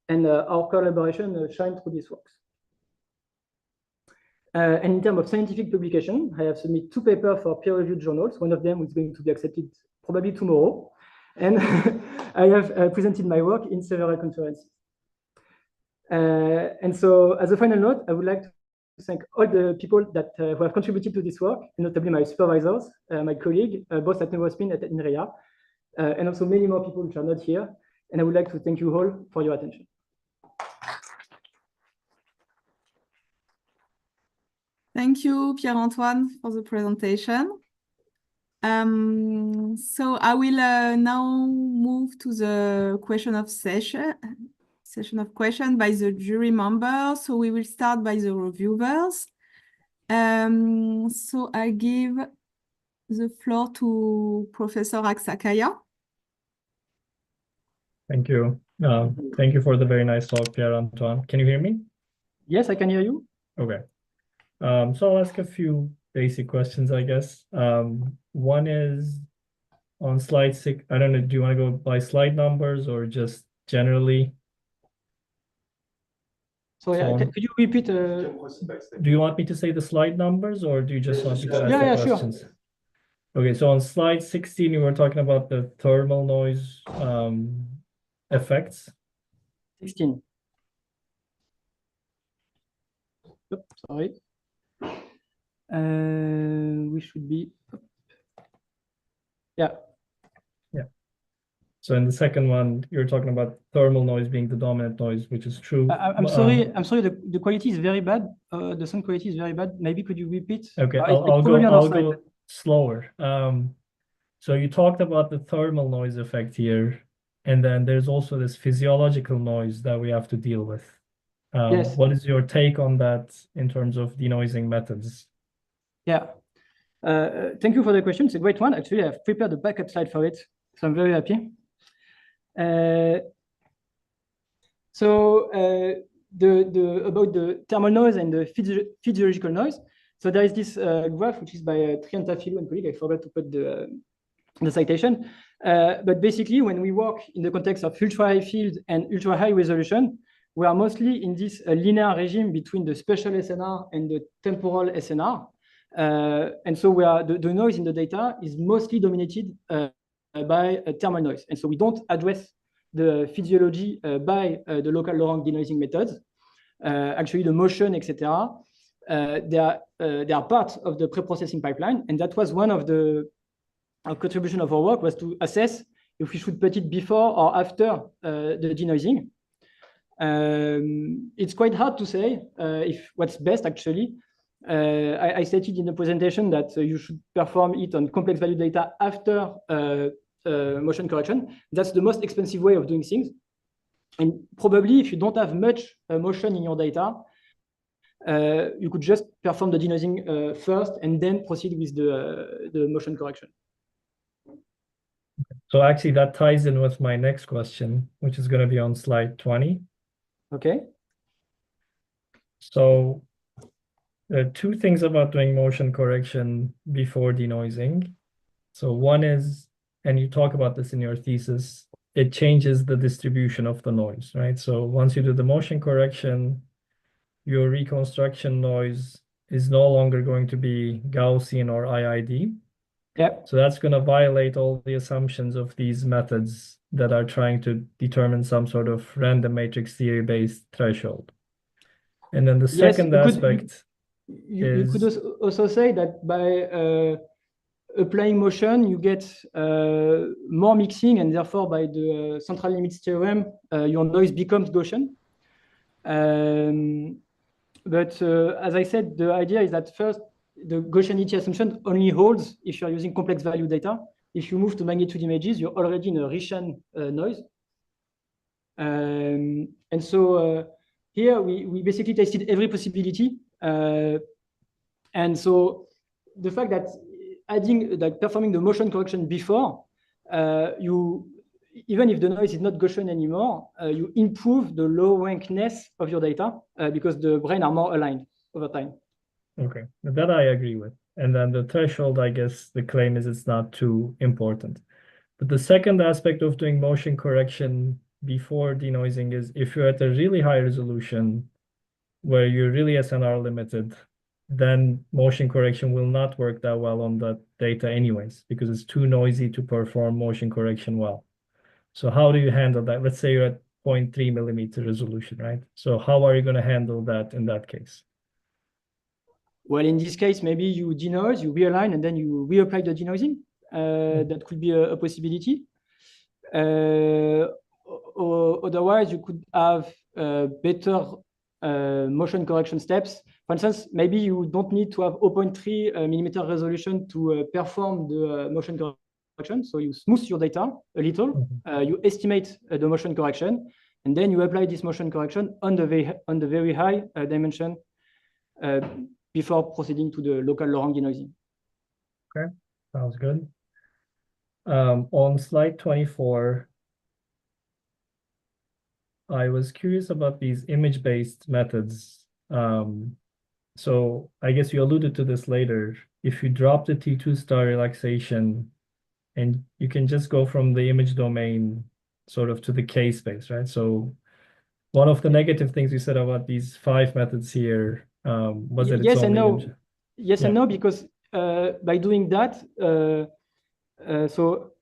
[SPEAKER 1] and our collaboration shined through these works. And in terms of scientific publication, I have submitted 2 papers for peer-reviewed journals. One of them is going to be accepted probably tomorrow. And I have presented my work in several conferences. And so as a final note, I would like to thank all the people that who have contributed to this work, and notably my supervisors, my colleagues, both at Neurospin and at INRIA, and also many more people which are not here. And I would like to thank you all for your attention.
[SPEAKER 2] Thank you, Pierre-Antoine, for the presentation. So I will now move to the session of questions by the jury members. So we will start by the reviewers. So I give the floor to Professor Aksakaya.
[SPEAKER 5] Thank you. Thank you for the very nice talk, Pierre-Antoine. Can you hear me?
[SPEAKER 1] Yes, I can hear you.
[SPEAKER 5] Okay. So I'll ask a few basic questions, I guess. One is on slide 6. I don't know, do you want to go by slide numbers or just generally?
[SPEAKER 1] So yeah, could you repeat?
[SPEAKER 5] Do you want me to say the slide numbers or do you just want me to ask
[SPEAKER 1] Yeah,
[SPEAKER 5] the
[SPEAKER 1] sure.
[SPEAKER 5] questions? Okay, so on slide 16, you were talking about the thermal noise effects.
[SPEAKER 1] 16. Oops, sorry. We should be. Yeah.
[SPEAKER 5] Yeah. So in the second one, you're talking about thermal noise being the dominant noise, which is true.
[SPEAKER 1] I'm sorry. The quality is very bad. The sound quality is very bad. Maybe could you repeat?
[SPEAKER 5] Okay,
[SPEAKER 1] It's
[SPEAKER 5] I'll
[SPEAKER 1] probably
[SPEAKER 5] go slower. So you talked about the thermal noise effect here, and then there's also this physiological noise that we have to deal with.
[SPEAKER 1] Yes.
[SPEAKER 5] What is your take on that in terms of denoising methods?
[SPEAKER 1] Yeah. Thank you for the question. It's a great one. Actually, I've prepared a backup slide for it, so I'm very happy. About the thermal noise and the physiological noise. So there is this graph which is by Triantafilo and colleague. I forgot to put the citation. But basically, when we work in the context of ultra high field and ultra high resolution, we are mostly in this linear regime between the spatial SNR and the temporal SNR. And so the noise in the data is mostly dominated by thermal noise. And so we don't address the physiology by the local Laurent denoising methods. Actually, the motion, etc. They are part of the pre-processing pipeline. And that was one of our contribution of our work, was to assess if we should put it before or after the denoising. It's quite hard to say if what's best, actually. I stated in the presentation that you should perform it on complex value data after motion correction. That's the most expensive way of doing things. And probably if you don't have much motion in your data, you could just perform the denoising first and then proceed with the motion correction.
[SPEAKER 5] So actually that ties in with my next question, which is going to be on slide 20.
[SPEAKER 1] Okay.
[SPEAKER 5] So there are two things about doing motion correction before denoising. So one is, and you talk about this in your thesis, it changes the distribution of the noise, right? So once you do the motion correction, your reconstruction noise is no longer going to be Gaussian or IID.
[SPEAKER 1] Yeah.
[SPEAKER 5] So that's going to violate all the assumptions of these methods that are trying to determine some sort of random matrix theory-based threshold. And then the second aspect
[SPEAKER 1] you could also say that by applying motion, you get more mixing, and therefore by the central limits theorem, your noise becomes Gaussian. But as I said, the idea is that first, the Gaussianity assumption only holds if you're using complex value data. If you move to magnitude images, you're already in a Rishan noise. And so here we basically tested every possibility. And so the fact that performing the motion correction before, even if the noise is not Gaussian anymore, you improve the low rankness of your data because the brain are more aligned over time.
[SPEAKER 5] Okay, that I agree with. And then the threshold, I guess the claim is it's not too important. But the second aspect of doing motion correction before denoising is if you're at a really high resolution where you're really SNR limited, then motion correction will not work that well on that data anyways, because it's too noisy to perform motion correction well. So how do you handle that? Let's say you're at 0.3 millimeter resolution, right? So how are you going to handle that in that case?
[SPEAKER 1] Well, in this case, maybe you denoise, you realign, and then you reapply the denoising. That could be a possibility. Otherwise, you could have better motion correction steps. For instance, maybe you don't need to have 0.3 millimeter resolution to perform the motion correction. So you smooth your data a little, you estimate the motion correction, and then you apply this motion correction on the very high dimension before proceeding to the local Laurent denoising.
[SPEAKER 5] Okay, sounds good. On slide 24, I was curious about these image-based methods. So I guess you alluded to this later. If you drop the T2 star relaxation and you can just go from the image domain sort of to the K space, right? So one of the negative things you said about these 5 methods here was that
[SPEAKER 1] yes
[SPEAKER 5] it's
[SPEAKER 1] and
[SPEAKER 5] only
[SPEAKER 1] no. Yes and no, because by doing that, so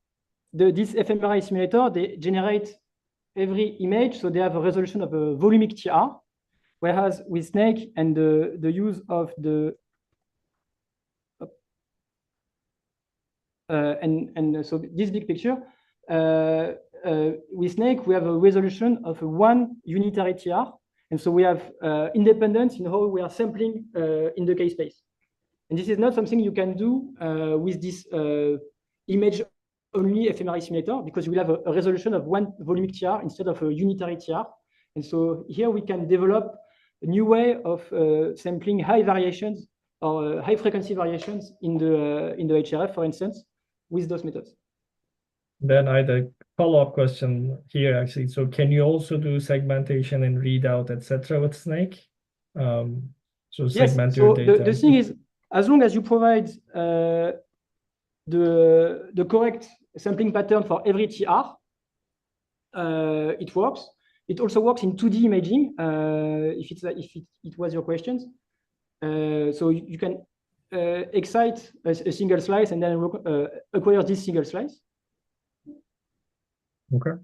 [SPEAKER 1] this fMRI simulator, they generate every image, so they have a resolution of a volumic TR, whereas with Snake and the use of the and so this big picture, with Snake we have a resolution of a 1 unitary TR, and so we have independence in how we are sampling in the K space. And this is not something you can do with this image only fMRI simulator, because you will have a resolution of 1 volumic TR instead of a unitary TR. And so here we can develop a new way of sampling high variations or high frequency variations in the HRF, for instance, with those methods.
[SPEAKER 5] Then I had a follow-up question here, actually. So can you also do segmentation and readout, etc., with Snake? So segment your data.
[SPEAKER 1] The thing is, as long as you provide the correct sampling pattern for every TR, it works. It also works in 2D imaging, if it was your questions. So you can excite a single slice and then acquire this single slice.
[SPEAKER 5] Okay.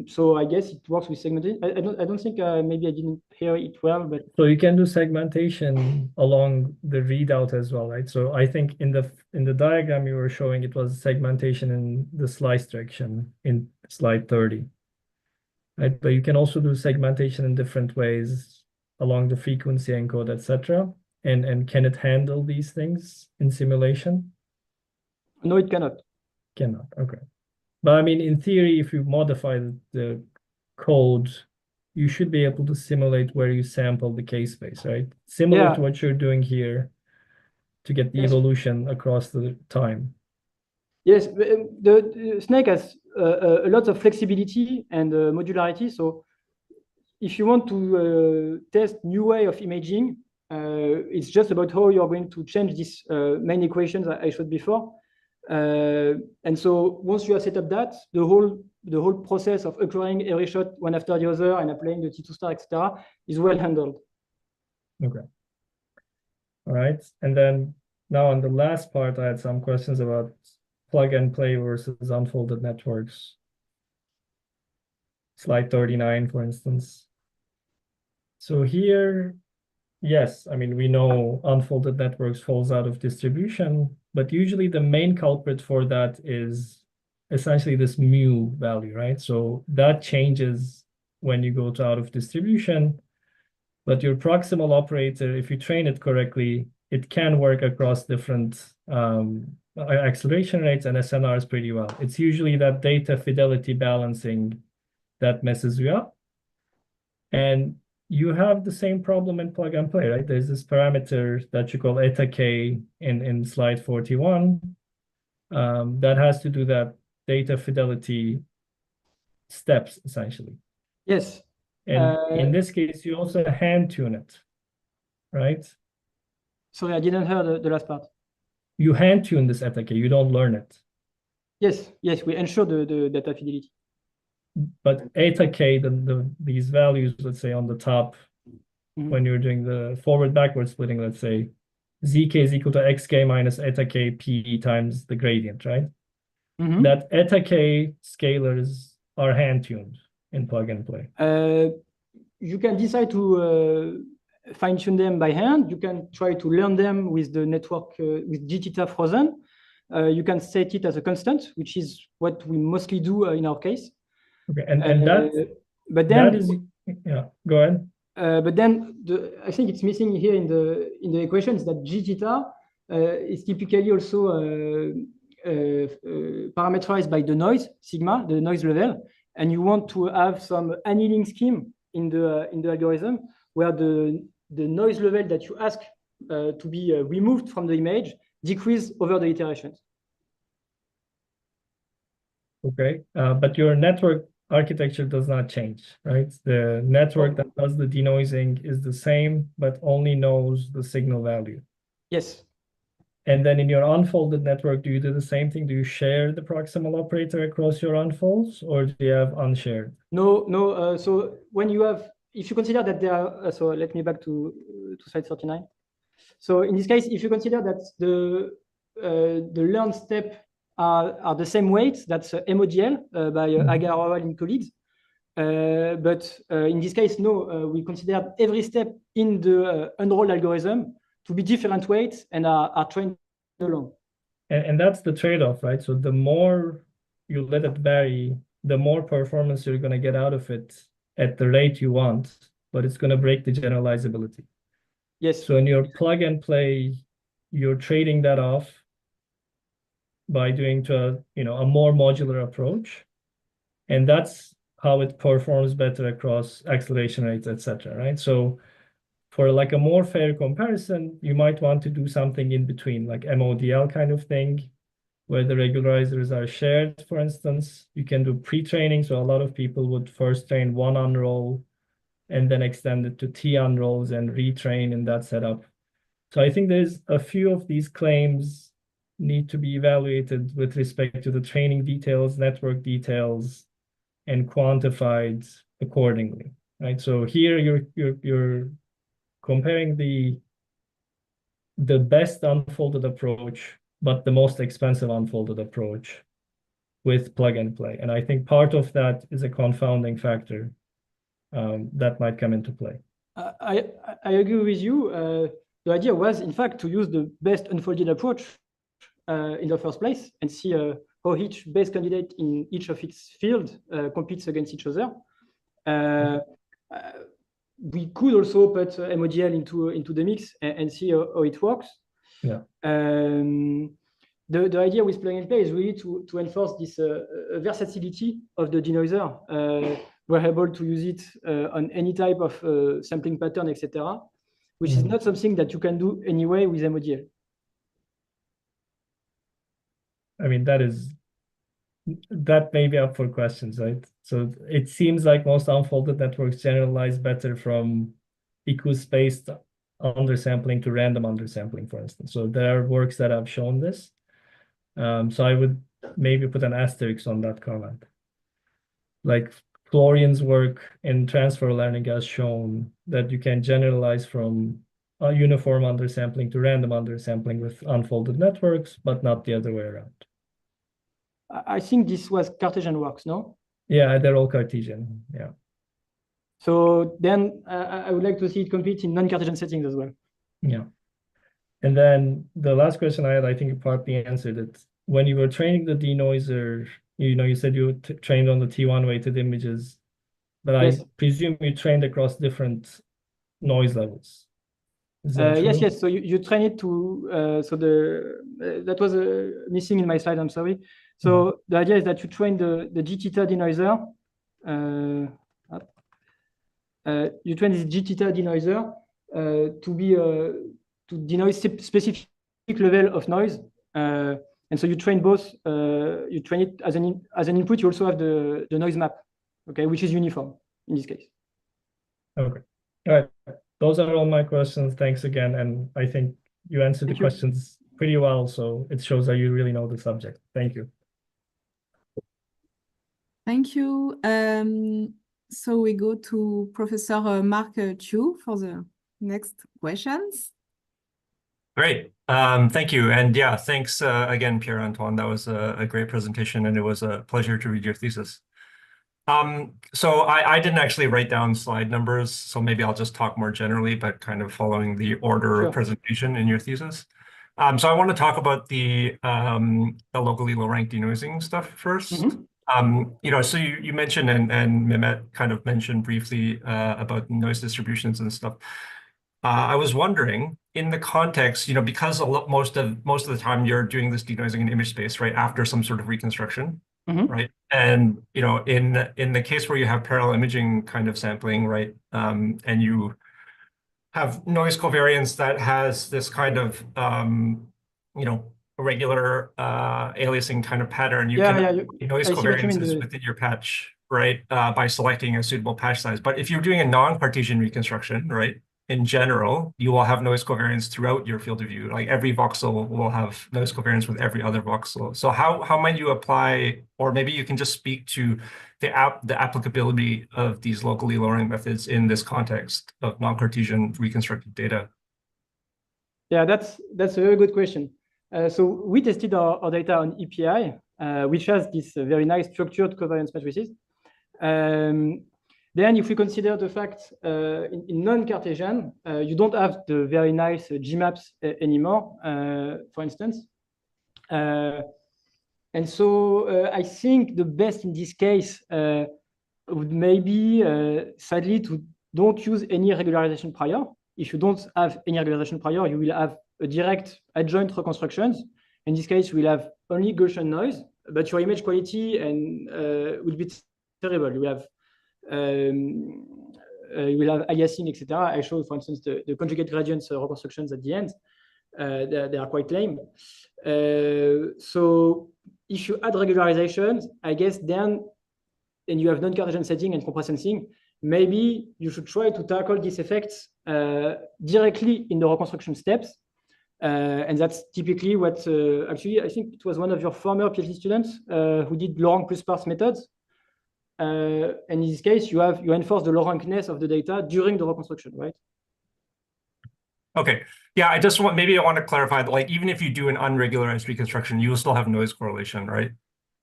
[SPEAKER 1] So I guess it works with segmentation. I don't think maybe I didn't hear it well, but
[SPEAKER 5] so you can do segmentation along the readout as well, right? So I think in the diagram you were showing, it was segmentation in the slice direction in slide 30, right? But you can also do segmentation in different ways along the frequency encode, etc. And can it handle these things in simulation?
[SPEAKER 1] no, it cannot.
[SPEAKER 5] Cannot. Okay. But I mean, in theory, if you modify the code, you should be able to simulate where you sample the K space, right? Similar to what you're doing here to get the evolution across the time.
[SPEAKER 1] Yes, the Snake has a lot of flexibility and modularity. So if you want to test new way of imaging, it's just about how you're going to change these main equations I showed before. And so once you have set up that, the whole process of acquiring every shot one after the other and applying the T2 star, etc., is well handled.
[SPEAKER 5] Okay. All right. And then now on the last part, I had some questions about plug and play versus unfolded networks. Slide 39, for instance. So here, yes, I mean, we know unfolded networks falls out of distribution, but usually the main culprit for that is essentially this mu value, right? So that changes when you go to out of distribution, but your proximal operator, if you train it correctly, it can work across different acceleration rates and SNRs pretty well. It's usually that data fidelity balancing that messes you up. And you have the same problem in plug and play, right? There's this parameter that you call eta k in slide 41 that has to do that data fidelity steps, essentially.
[SPEAKER 1] Yes.
[SPEAKER 5] And in this case, you also hand tune it, right?
[SPEAKER 1] Sorry, I didn't hear the last part.
[SPEAKER 5] You hand tune this eta k, you don't learn it.
[SPEAKER 1] Yes, yes, we ensure the data fidelity.
[SPEAKER 5] But eta k, these values, let's say on the top, when you're doing the forward-backward splitting, let's say zk is equal to xk minus eta k p times the gradient, right? That eta k scalars are hand-tuned in plug and play.
[SPEAKER 1] You can decide to fine-tune them by hand. You can try to learn them with the network with g theta frozen. You can set it as a constant, which is what we mostly do in our case.
[SPEAKER 5] Okay, and that,
[SPEAKER 1] but then
[SPEAKER 5] that is, yeah, go ahead.
[SPEAKER 1] But then I think it's missing here in the equations that g theta is typically also parameterized by the noise sigma, the noise level, and you want to have some annealing scheme in the algorithm where the the noise level that you ask to be removed from the image decrease over the iterations.
[SPEAKER 5] Okay, but your network architecture does not change, right? The network that does the denoising is the same, but only knows the signal value.
[SPEAKER 1] Yes.
[SPEAKER 5] And then in your unfolded network, do you do the same thing? Do you share the proximal operator across your unfolds, or do you have unshared?
[SPEAKER 1] No, no. So when you have, if you consider that there are, so let me back to slide 39. So in this case, if you consider that the learn step are the same weights, that's MODL by Agarwal and colleagues. But in this case, no, we consider every step in the unrolled algorithm to be different weights and are trained along.
[SPEAKER 5] And that's the trade-off, right? So the more you let it vary, the more performance you're going to get out of it at the rate you want, but it's going to break the generalizability.
[SPEAKER 1] Yes.
[SPEAKER 5] So in your plug and play, you're trading that off by doing a more modular approach. And that's how it performs better across acceleration rates, etc. Right? So for like a more fair comparison, you might want to do something in between, like MODL kind of thing, where the regularizers are shared, for instance. You can do pre-training. So a lot of people would first train one unroll and then extend it to T unrolls and retrain in that setup. So I think there's a few of these claims need to be evaluated with respect to the training details, network details, and quantified accordingly, right? So here you're comparing the best unfolded approach, but the most expensive unfolded approach with plug and play. And I think part of that is a confounding factor that might come into play.
[SPEAKER 1] I agree with you. The idea was, in fact, to use the best unfolded approach in the first place and see how each best candidate in each of its field competes against each other. We could also put MODL into the mix and see how it works.
[SPEAKER 5] Yeah.
[SPEAKER 1] The idea with plug and play is really to enforce this versatility of the denoiser. We're able to use it on any type of sampling pattern, etc., which is not something that you can do anyway with MODL.
[SPEAKER 5] I mean, that may be up for questions, right? So it seems like most unfolded networks generalize better from equal-spaced undersampling to random undersampling, for instance. So there are works that have shown this. So I would maybe put an asterisk on that comment. Like Florian's work in transfer learning has shown that you can generalize from a uniform undersampling to random undersampling with unfolded networks, but not the other way around.
[SPEAKER 1] I think this was Cartesian works, no?
[SPEAKER 5] Yeah, they're all Cartesian, yeah.
[SPEAKER 1] So then I would like to see it compete in non-Cartesian settings as well.
[SPEAKER 5] Yeah. And then the last question I had, I think you partly answered it. When you were training the denoiser, you said you trained on the T1 weighted images, but yes. I presume you trained across different noise levels. Is that true?
[SPEAKER 1] Yes. So you train it to, that was missing in my slide, I'm sorry. So the idea is that you train the G theta denoiser. You train this G theta denoiser to denoise specific level of noise. And so you train both, you train it as an input, you also have the noise map, okay, which is uniform in this case.
[SPEAKER 5] Okay, all right. Those are all my questions. Thanks again. And I think you answered the questions pretty well, so it shows that you really know the subject. Thank you.
[SPEAKER 2] Thank you. So we go to Professor Mark Chu for the next questions.
[SPEAKER 4] Great. Thank you. And yeah, thanks again, Pierre-Antoine. That was a great presentation, and it was a pleasure to read your thesis. So I didn't actually write down slide numbers, so maybe I'll just talk more generally, but kind of following the order of presentation in your thesis. So I want to talk about the locally low-rank denoising stuff first. So you mentioned and Mehmet kind of mentioned briefly about noise distributions and stuff. I was wondering, in the context, because most of the time you're doing this denoising in image space, right, after some sort of reconstruction, right? And in the case where you have parallel imaging kind of sampling, right, and you have noise covariance that has this kind of, regular aliasing kind of pattern, you can noise
[SPEAKER 1] I see what you mean.
[SPEAKER 4] covariances within your patch, right? By selecting a suitable patch size. But if you're doing a non-Cartesian reconstruction, right? In general, you will have noise covariance throughout your field of view. Like every voxel will have noise covariance with every other voxel. So how might you apply, or maybe you can just speak to the applicability of these locally lowering methods in this context of non-Cartesian reconstructed data?
[SPEAKER 1] Yeah, that's a very good question. So we tested our data on EPI, which has this very nice structured covariance matrices. Then if we consider the fact in non-Cartesian, you don't have the very nice Gmaps anymore, for instance. And so I think the best in this case would maybe, sadly, to don't use any regularization prior. If you don't have any regularization prior, you will have a direct adjoint reconstructions. In this case, we'll have only Gaussian noise, but your image quality will be terrible. You will have aliasing, etc. I showed, for instance, the conjugate gradients reconstructions at the end. They are quite lame. So if you add regularizations, I guess then, and you have non-Cartesian setting and compressed sensing, maybe you should try to tackle these effects directly in the reconstruction steps. And that's typically what, actually, I think it was one of your former PhD students who did Laurent plus sparse methods. And in this case, you enforce the low rankness of the data during the reconstruction, right?
[SPEAKER 4] Okay. Yeah, I want to clarify that, like, even if you do an unregularized reconstruction, you will still have noise correlation, right?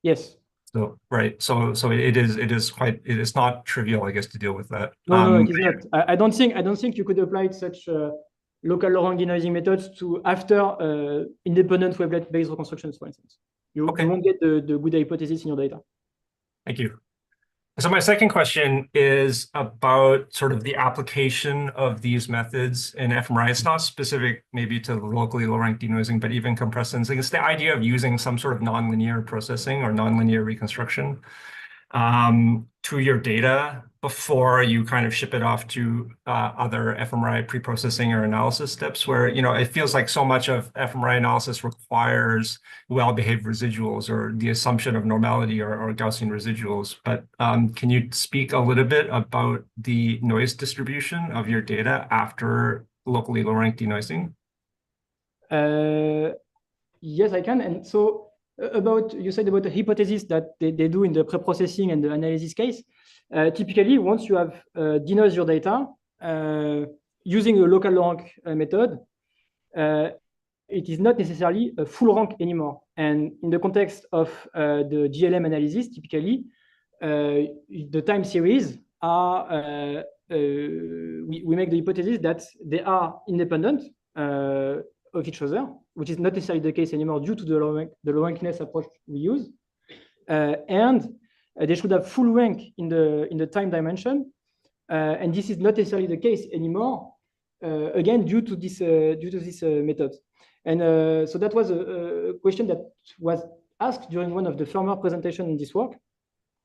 [SPEAKER 1] Yes.
[SPEAKER 4] So right. So it is not trivial, I guess, to deal with that.
[SPEAKER 1] No, it is not. I don't think you could apply such local Laurent denoising methods to after independent wavelet-based reconstructions, for instance. You won't get the good hypothesis in your data. Thank you.
[SPEAKER 4] So my second question is about sort of the application of these methods in fMRI. It's not specific maybe to locally low-rank denoising, but even compressed sensing. It's the idea of using some sort of nonlinear processing or nonlinear reconstruction to your data before you kind of ship it off to other fMRI pre-processing or analysis steps, where, it feels like so much of fMRI analysis requires well-behaved residuals or the assumption of normality or Gaussian residuals. But can you speak a little bit about the noise distribution of your data after locally low-rank denoising?
[SPEAKER 1] Yes, I can. And so you said about the hypothesis that they do in the pre-processing and the analysis case. Typically, once you have denoised your data using a local rank method, it is not necessarily a full rank anymore. And in the context of the GLM analysis, typically, the time series are, we make the hypothesis that they are independent of each other, which is not necessarily the case anymore due to the low rankness approach we use. And they should have full rank in the time dimension. And this is not necessarily the case anymore, again, due to this method. And so that was a question that was asked during one of the former presentations in this work.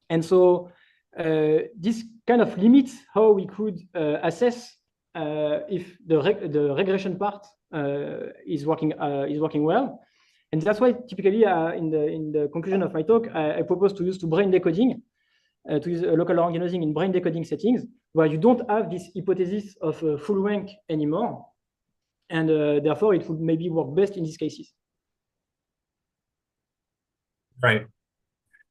[SPEAKER 1] And so this kind of limits how we could assess if the regression part is working well. And that's why typically in the conclusion of my talk, I propose to use brain decoding, to use local rank denoising in brain decoding settings, where you don't have this hypothesis of full rank anymore. And therefore, it would maybe work best in these cases.
[SPEAKER 4] Right.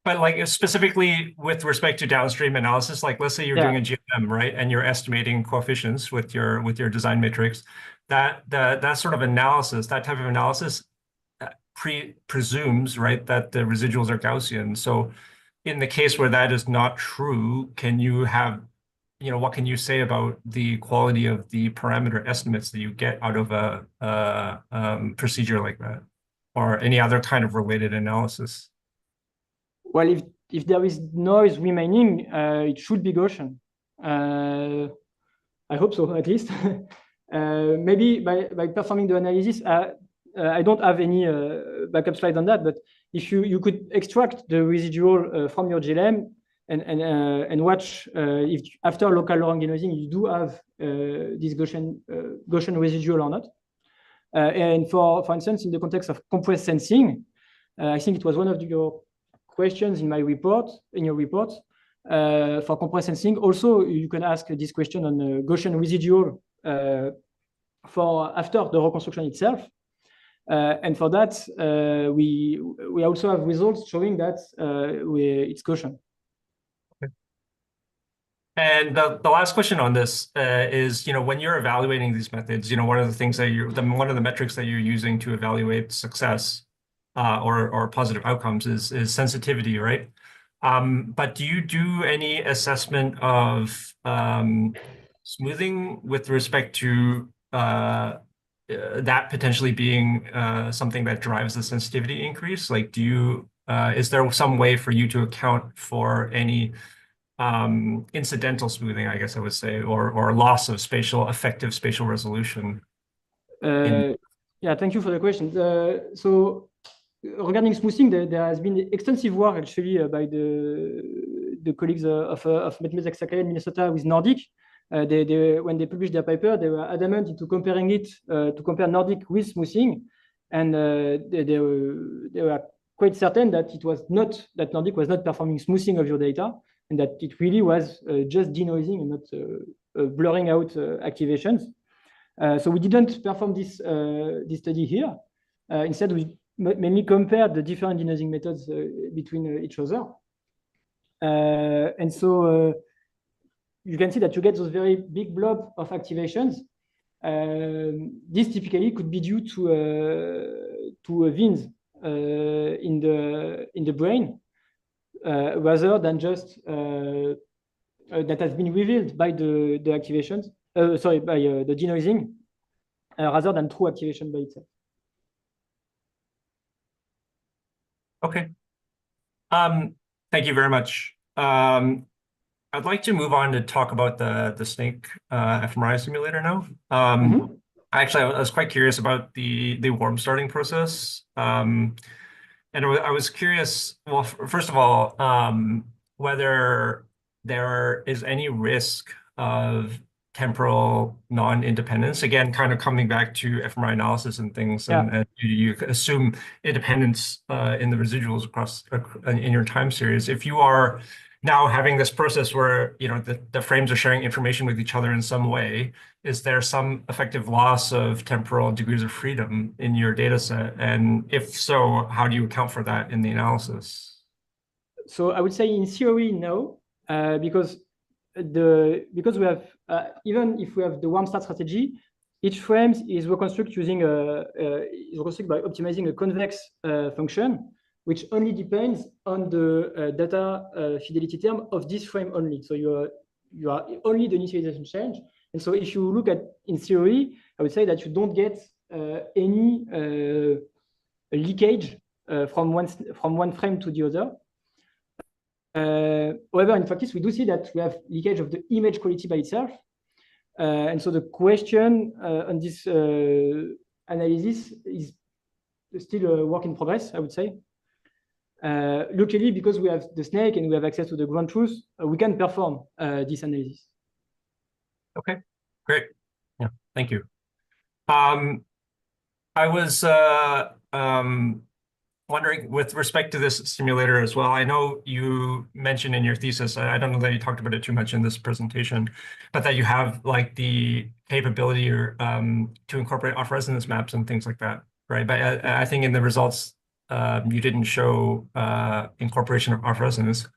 [SPEAKER 4] But like specifically with respect to downstream analysis, like let's say you're doing a GLM, right, and you're estimating coefficients with your design matrix, that sort of analysis, that type of analysis presumes, right, that the residuals are Gaussian. So in the case where that is not true, can you have, what can you say about the quality of the parameter estimates that you get out of a procedure like that, or any other kind of related analysis?
[SPEAKER 1] Well, if there is noise remaining, it should be Gaussian. I hope so, at least. Maybe by performing the analysis, I don't have any backup slides on that, but if you could extract the residual from your GLM, and watch if after local Lorentz denoising you do have this Gaussian residual or not. And for instance, in the context of compressed sensing, I think it was one of your questions in your report. For compressed sensing, also you can ask this question on the Gaussian residual for after the reconstruction itself. And for that, we also have results showing that it's Gaussian.
[SPEAKER 4] And the last question on this is, when you're evaluating these methods, one of the things that one of the metrics that you're using to evaluate success or positive outcomes is sensitivity, right? But do you do any assessment of smoothing with respect to that potentially being something that drives the sensitivity increase? Like, is there some way for you to account for any incidental smoothing, I guess I would say, or loss of effective spatial resolution?
[SPEAKER 1] Yeah, thank you for the question. So regarding smoothing, there has been extensive work actually by the colleagues of Mathematics Academy in Minnesota with Nordic. When they published their paper, they were adamant into comparing it to compare Nordic with smoothing, and they were quite certain that Nordic was not performing smoothing of your data, and that it really was just denoising and not blurring out activations. So we didn't perform this study here. Instead, we mainly compared the different denoising methods between each other. And so you can see that you get those very big blob of activations. This typically could be due to VINs in the brain, rather than just that has been revealed by the activations, by the denoising, rather than true activation by itself.
[SPEAKER 4] Okay. Thank you very much. I'd like to move on to talk about the snake fMRI simulator now. Actually, I was quite curious about the warm starting process. And I was curious, well, first of all, whether there is any risk of temporal non-independence. Again, kind of coming back to fMRI analysis and things, and you assume independence in the residuals across in your time series. If you are now having this process where the frames are sharing information with each other in some way, is there some effective loss of temporal degrees of freedom in your data set? And if so, how do you account for that in the analysis?
[SPEAKER 1] So I would say in theory, no, because we have even if we have the warm start strategy, each frame is reconstructed by optimizing a convex function, which only depends on the data fidelity term of this frame only. So you are only the initialization change. And so if you look at in theory, I would say that you don't get any leakage from one frame to the other. However, in practice, we do see that we have leakage of the image quality by itself. And so the question on this analysis is still a work in progress, I would say. Luckily, because we have the snake and we have access to the ground truth, we can perform this analysis.
[SPEAKER 4] Okay, great. Yeah, thank you. I was wondering, with respect to this simulator as well, I know you mentioned in your thesis, I don't know that you talked about it too much in this presentation, but that you have like the capability or to incorporate off-resonance maps and things like that, right? But I think in the results, you didn't show incorporation of off-resonance.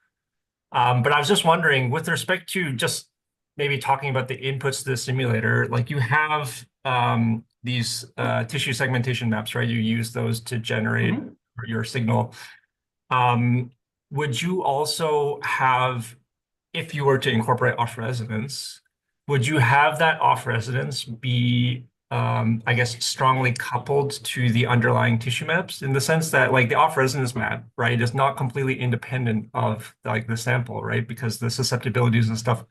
[SPEAKER 4] But I was just wondering, with respect to just maybe talking about the inputs to the simulator, like you have these tissue segmentation maps, right? You use those to generate your signal. Would you also have, if you were to incorporate off-resonance, would you have that off-resonance be, I guess, strongly coupled to the underlying tissue maps, in the sense that like the off-resonance map, right, is not completely independent of like the sample, right? Because the susceptibilities and stuff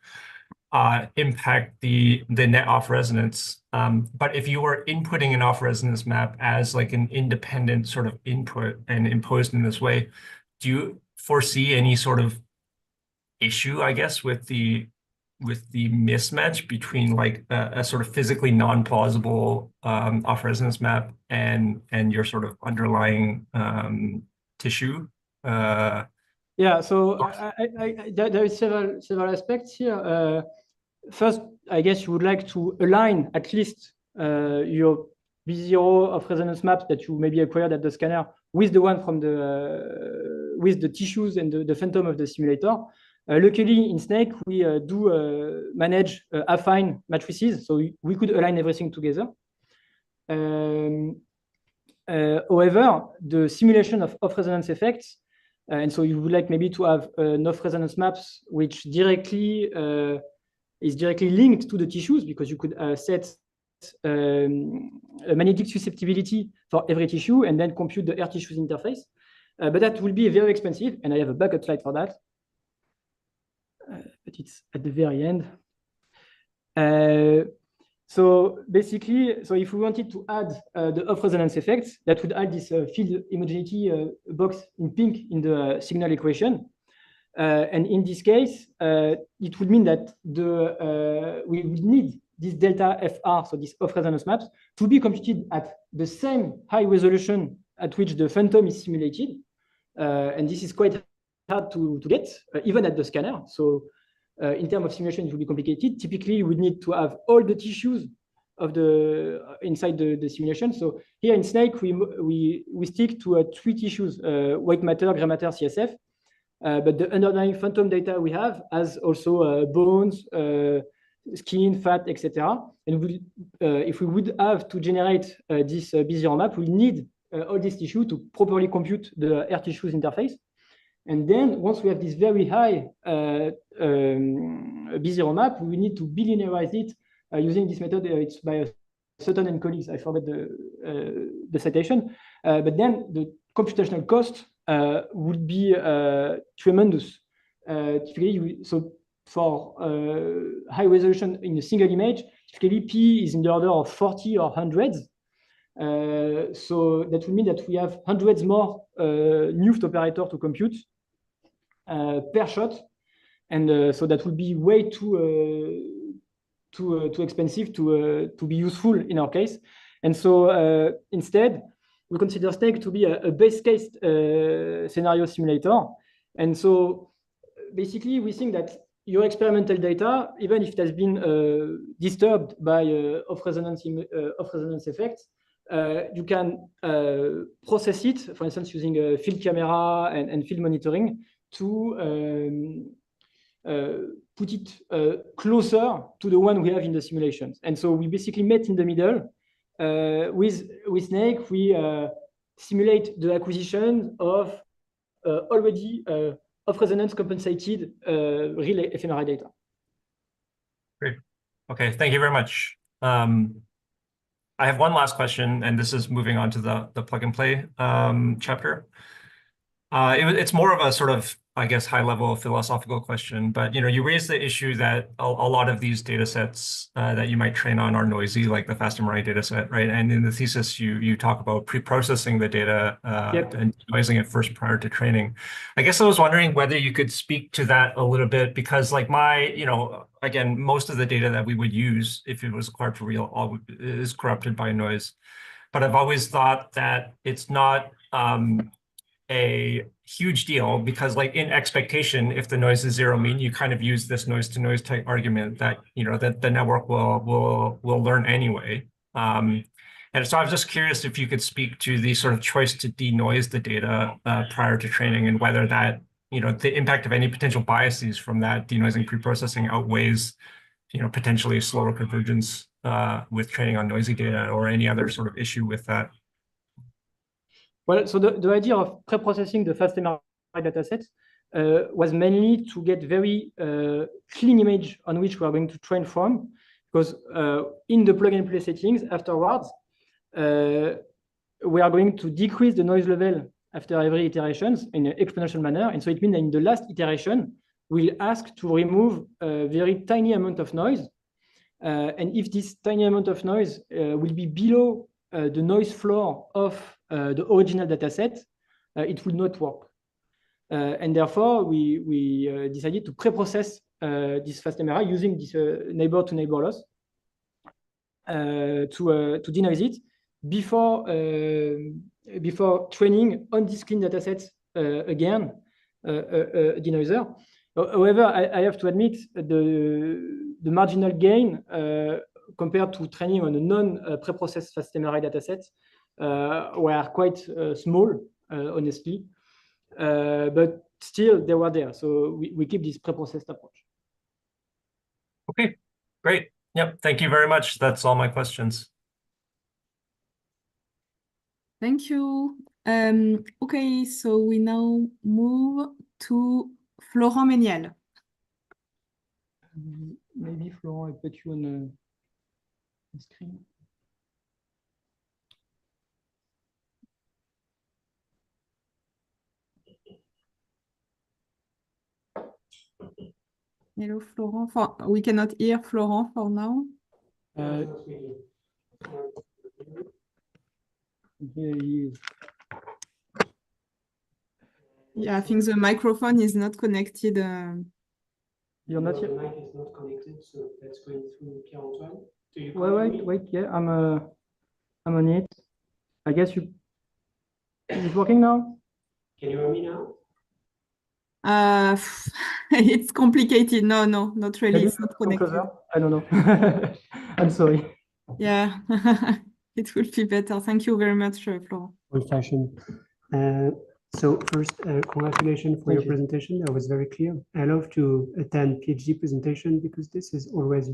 [SPEAKER 4] impact the net off-resonance. But if you were inputting an off-resonance map as like an independent sort of input and imposed in this way, do you foresee any sort of issue, I guess, with the mismatch between like a sort of physically non-plausible off-resonance map and your sort of underlying tissue.
[SPEAKER 1] Yeah, so there is several aspects here. First, I guess you would like to align at least your B0 of resonance maps that you maybe acquired at the scanner with the one from with the tissues and the phantom of the simulator. Luckily, in Snake, we do manage affine matrices, so we could align everything together. However, the simulation of off-resonance effects, and so you would like maybe to have off-resonance maps which directly is directly linked to the tissues, because you could set a magnetic susceptibility for every tissue and then compute the air tissues interface. But that will be very expensive, and I have a backup slide for that. But it's at the very end. So basically, so if we wanted to add the off-resonance effects, that would add this field homogeneity box in pink in the signal equation. And in this case, it would mean that we would need this delta FR, so this off-resonance maps, to be computed at the same high resolution at which the phantom is simulated. And this is quite hard to get, even at the scanner. So in terms of simulation, it will be complicated. Typically, you would need to have all the tissues of inside the simulation. So here in Snake, we stick to 3 tissues: white matter, gray matter, CSF. But the underlying phantom data we have has also bones, skin, fat, etc. And if we would have to generate this B0 map, we need all this tissue to properly compute the air tissues interface. And then once we have this very high B0 map, we need to bilinearize it using this method. It's by Sutton and colleagues. I forgot the citation. But then the computational cost would be tremendous. Typically, so for high resolution in a single image, typically P is in the order of 40 or hundreds. So that would mean that we have hundreds more Nuft operator to compute per shot, and so that would be way too expensive to be useful in our case. And so instead, we consider Snake to be a base case scenario simulator. And so basically, we think that your experimental data, even if it has been disturbed by off-resonance effects, you can process it, for instance, using a field camera and field monitoring to put it closer to the one we have in the simulations. And so we basically met in the middle. With Snake, we simulate the acquisition of already off-resonance compensated real fMRI data.
[SPEAKER 4] Great. Okay, thank you very much. I have one last question, and this is moving on to the plug and play chapter. It's more of a sort of, I guess, high-level philosophical question, but you raised the issue that a lot of these data sets that you might train on are noisy, like the FastMRI data set, right? And in the thesis, you talk about pre-processing the data and noising it first prior to training. I guess I was wondering whether you could speak to that a little bit, because like again, most of the data that we would use if it was acquired for real is corrupted by noise. But I've always thought that it's not a huge deal, because like in expectation, if the noise is zero mean, you kind of use this noise to noise type argument that that the network will learn anyway. And so I was just curious if you could speak to the sort of choice to denoise the data prior to training, and whether that the impact of any potential biases from that denoising pre-processing outweighs potentially slower convergence with training on noisy data, or any other sort of issue with that.
[SPEAKER 1] Well, so the idea of pre-processing the FastMRI datasets was mainly to get very clean image on which we are going to train from, because in the plug-and-play settings afterwards, we are going to decrease the noise level after every iterations in an exponential manner. And so it means that in the last iteration, we'll ask to remove a very tiny amount of noise. And if this tiny amount of noise will be below the noise floor of the original dataset, it will not work. And therefore, we decided to pre-process this fast MRI using this neighbor-to-neighbor loss to denoise it before training on this clean dataset again, denoiser. However, I have to admit the marginal gain compared to training on a non-preprocessed fast MRI dataset were quite small, honestly. But still, they were there. So we keep this preprocessed approach.
[SPEAKER 4] Okay, great. Yep, thank you very much. That's all my questions.
[SPEAKER 2] Thank you. Okay, so we now move to Florent Méniel.
[SPEAKER 1] Maybe Florent, I put you on the screen.
[SPEAKER 2] Hello, Florent. We cannot hear Florent for now.
[SPEAKER 1] Here he is.
[SPEAKER 2] Yeah, I think the microphone is not connected.
[SPEAKER 1] You're not
[SPEAKER 6] The
[SPEAKER 1] here?
[SPEAKER 6] mic is not connected, so that's going through Pierre-Antoine. Do you connect me?
[SPEAKER 1] Wait, yeah, I'm on it. I guess is it working now?
[SPEAKER 6] Can you hear me now?
[SPEAKER 2] It's complicated. No, not really.
[SPEAKER 1] Maybe
[SPEAKER 2] It's not connected.
[SPEAKER 1] closer? I don't know. I'm sorry.
[SPEAKER 2] Yeah, it will be better. Thank you very much, Florent.
[SPEAKER 6] Old-fashioned. So first, congratulations for
[SPEAKER 1] Thank
[SPEAKER 6] your
[SPEAKER 1] you.
[SPEAKER 6] presentation. That was very clear. I love to attend PhD presentation because this is always,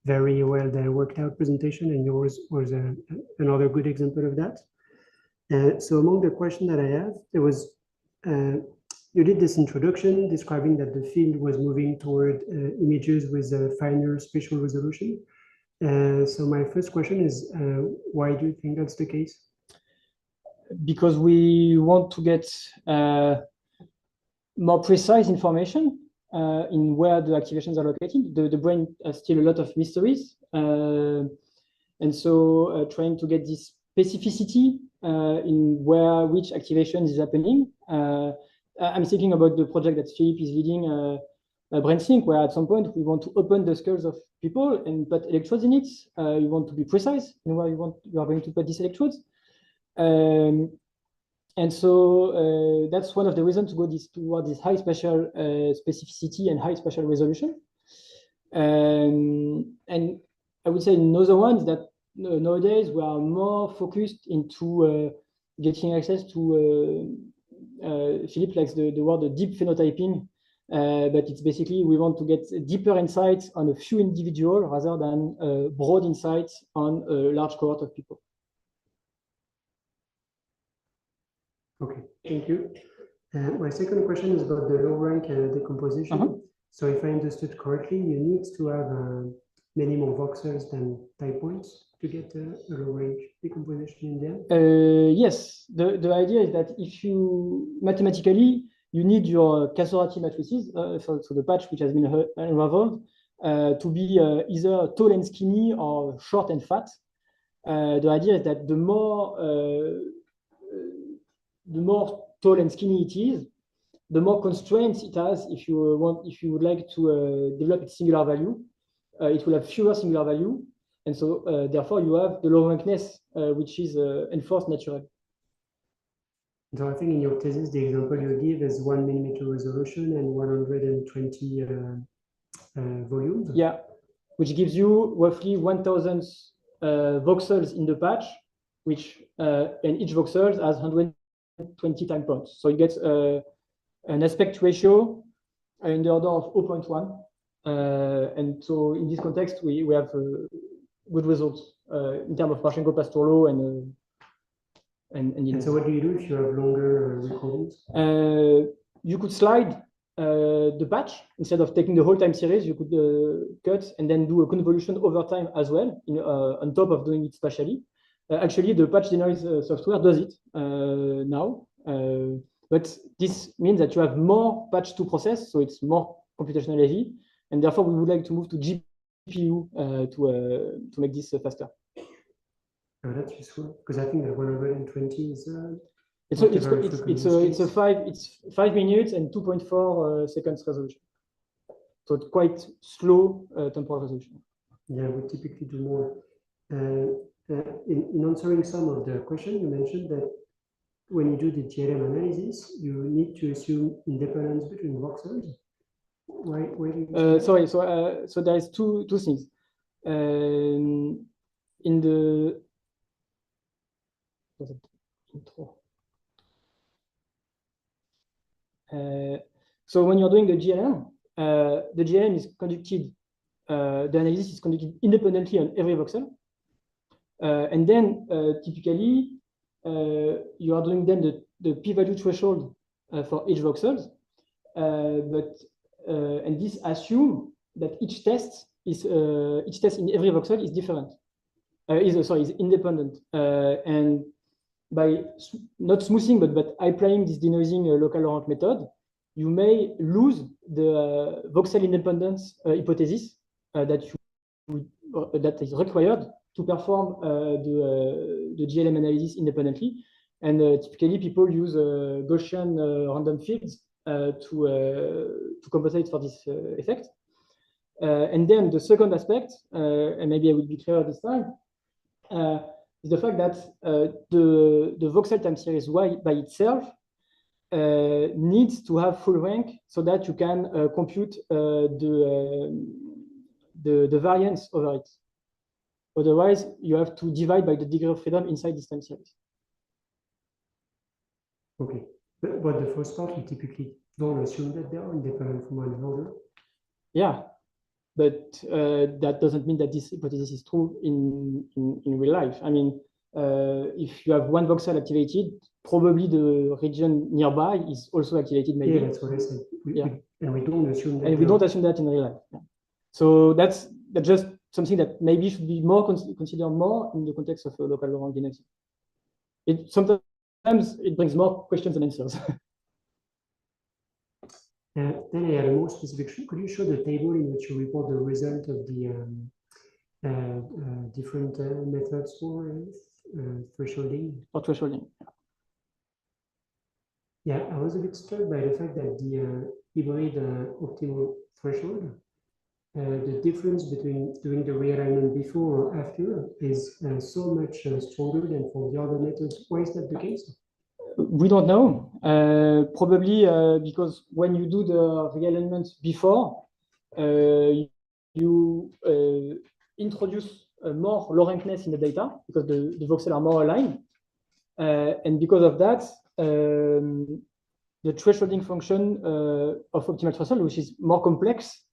[SPEAKER 6] very well worked out presentation, and yours was another good example of that. So among the questions that I have, there was you did this introduction describing that the field was moving toward images with a finer spatial resolution. So my first question is, why do you think that's the case?
[SPEAKER 1] Because we want to get more precise information in where the activations are located. The brain has still a lot of mysteries. And so trying to get this specificity in which activation is happening. I'm thinking about the project that Philippe is leading, BrainSync, where at some point we want to open the skulls of people and put electrodes in it. You want to be precise in where you are going to put these electrodes. And so that's one of the reasons to go toward this high spatial specificity and high spatial resolution. And I would say another one is that nowadays we are more focused into getting access to, Philippe likes the word deep phenotyping, but it's basically we want to get deeper insights on a few individuals rather than broad insights on a large cohort of people.
[SPEAKER 6] Okay, thank you. My second question is about the low rank decomposition. So if I understood correctly, you need to have many more voxels than type points to get a low rank decomposition in there?
[SPEAKER 1] Yes, the idea is that if you mathematically, you need your Casorati matrices, so the patch which has been unraveled, to be either tall and skinny or short and fat. The idea is that the more tall and skinny it is, the more constraints it has. If you would like to develop its singular value, it will have fewer singular value, and so therefore you have the low rankness, which is enforced naturally.
[SPEAKER 6] So I think in your thesis, the example you give is 1 millimeter resolution and 120 volumes.
[SPEAKER 1] Yeah, which gives you roughly 1,000 voxels in the patch, which and each voxel has 120 time points. So you get an aspect ratio in the order of 0.1. And so in this context, we have good results in terms of Marchenko-Pastur law and
[SPEAKER 6] so what do you do if you have longer recordings?
[SPEAKER 1] You could slide the patch. Instead of taking the whole time series, you could cut and then do a convolution over time as well, on top of doing it spatially. Actually, the patch denoise software does it now. But this means that you have more patch to process, so it's more computationally heavy. And therefore, we would like to move to GPU to make this faster.
[SPEAKER 6] Oh, that's useful, because I think that 120 is
[SPEAKER 1] It's 5 minutes and 2.4 seconds resolution. So it's quite slow temporal resolution.
[SPEAKER 6] Yeah, we typically do more. In answering some of the questions, you mentioned that when you do the GLM analysis, you need to assume independence between voxels. Why do you
[SPEAKER 1] sorry, so there is two things. In the so when you're doing the GLM is conducted, the analysis is conducted independently on every voxel. And then typically you are doing then the p-value threshold for each voxels, and this assumes that each test in every voxel is different, is independent, and by not smoothing but applying this denoising local Laurent method, you may lose the voxel independence hypothesis that is required to perform the GLM analysis independently. And typically people use Gaussian random fields to compensate for this effect. And then the second aspect, and maybe I will be clearer this time, is the fact that the voxel time series Y by itself needs to have full rank so that you can compute the variance over it. Otherwise, you have to divide by the degree of freedom inside this time series.
[SPEAKER 6] Okay, but the first part, we typically don't assume that they are independent from one another.
[SPEAKER 1] Yeah, but that doesn't mean that this hypothesis is true in real life. I mean, if you have one voxel activated, probably the region nearby is also activated. Maybe.
[SPEAKER 6] Yeah, that's what I said. And we don't assume that.
[SPEAKER 1] And we don't assume that in real life. Yeah. So that's just something that maybe should be more considered more in the context of local Laurent denoising. Sometimes it brings more questions than answers.
[SPEAKER 6] Then I had a more specific question. Could you show the table in which you report the result of the different methods for thresholding?
[SPEAKER 1] For thresholding.
[SPEAKER 6] Yeah, I was a bit struck by the fact that the hybrid optimal threshold, the difference between doing the realignment before or after is so much stronger than for the other methods. Why is that the case?
[SPEAKER 1] We don't know. Probably because when you do the realignment before, you introduce more low rankness in the data because the voxels are more aligned. And because of that, the thresholding function of optimal threshold, which is more complex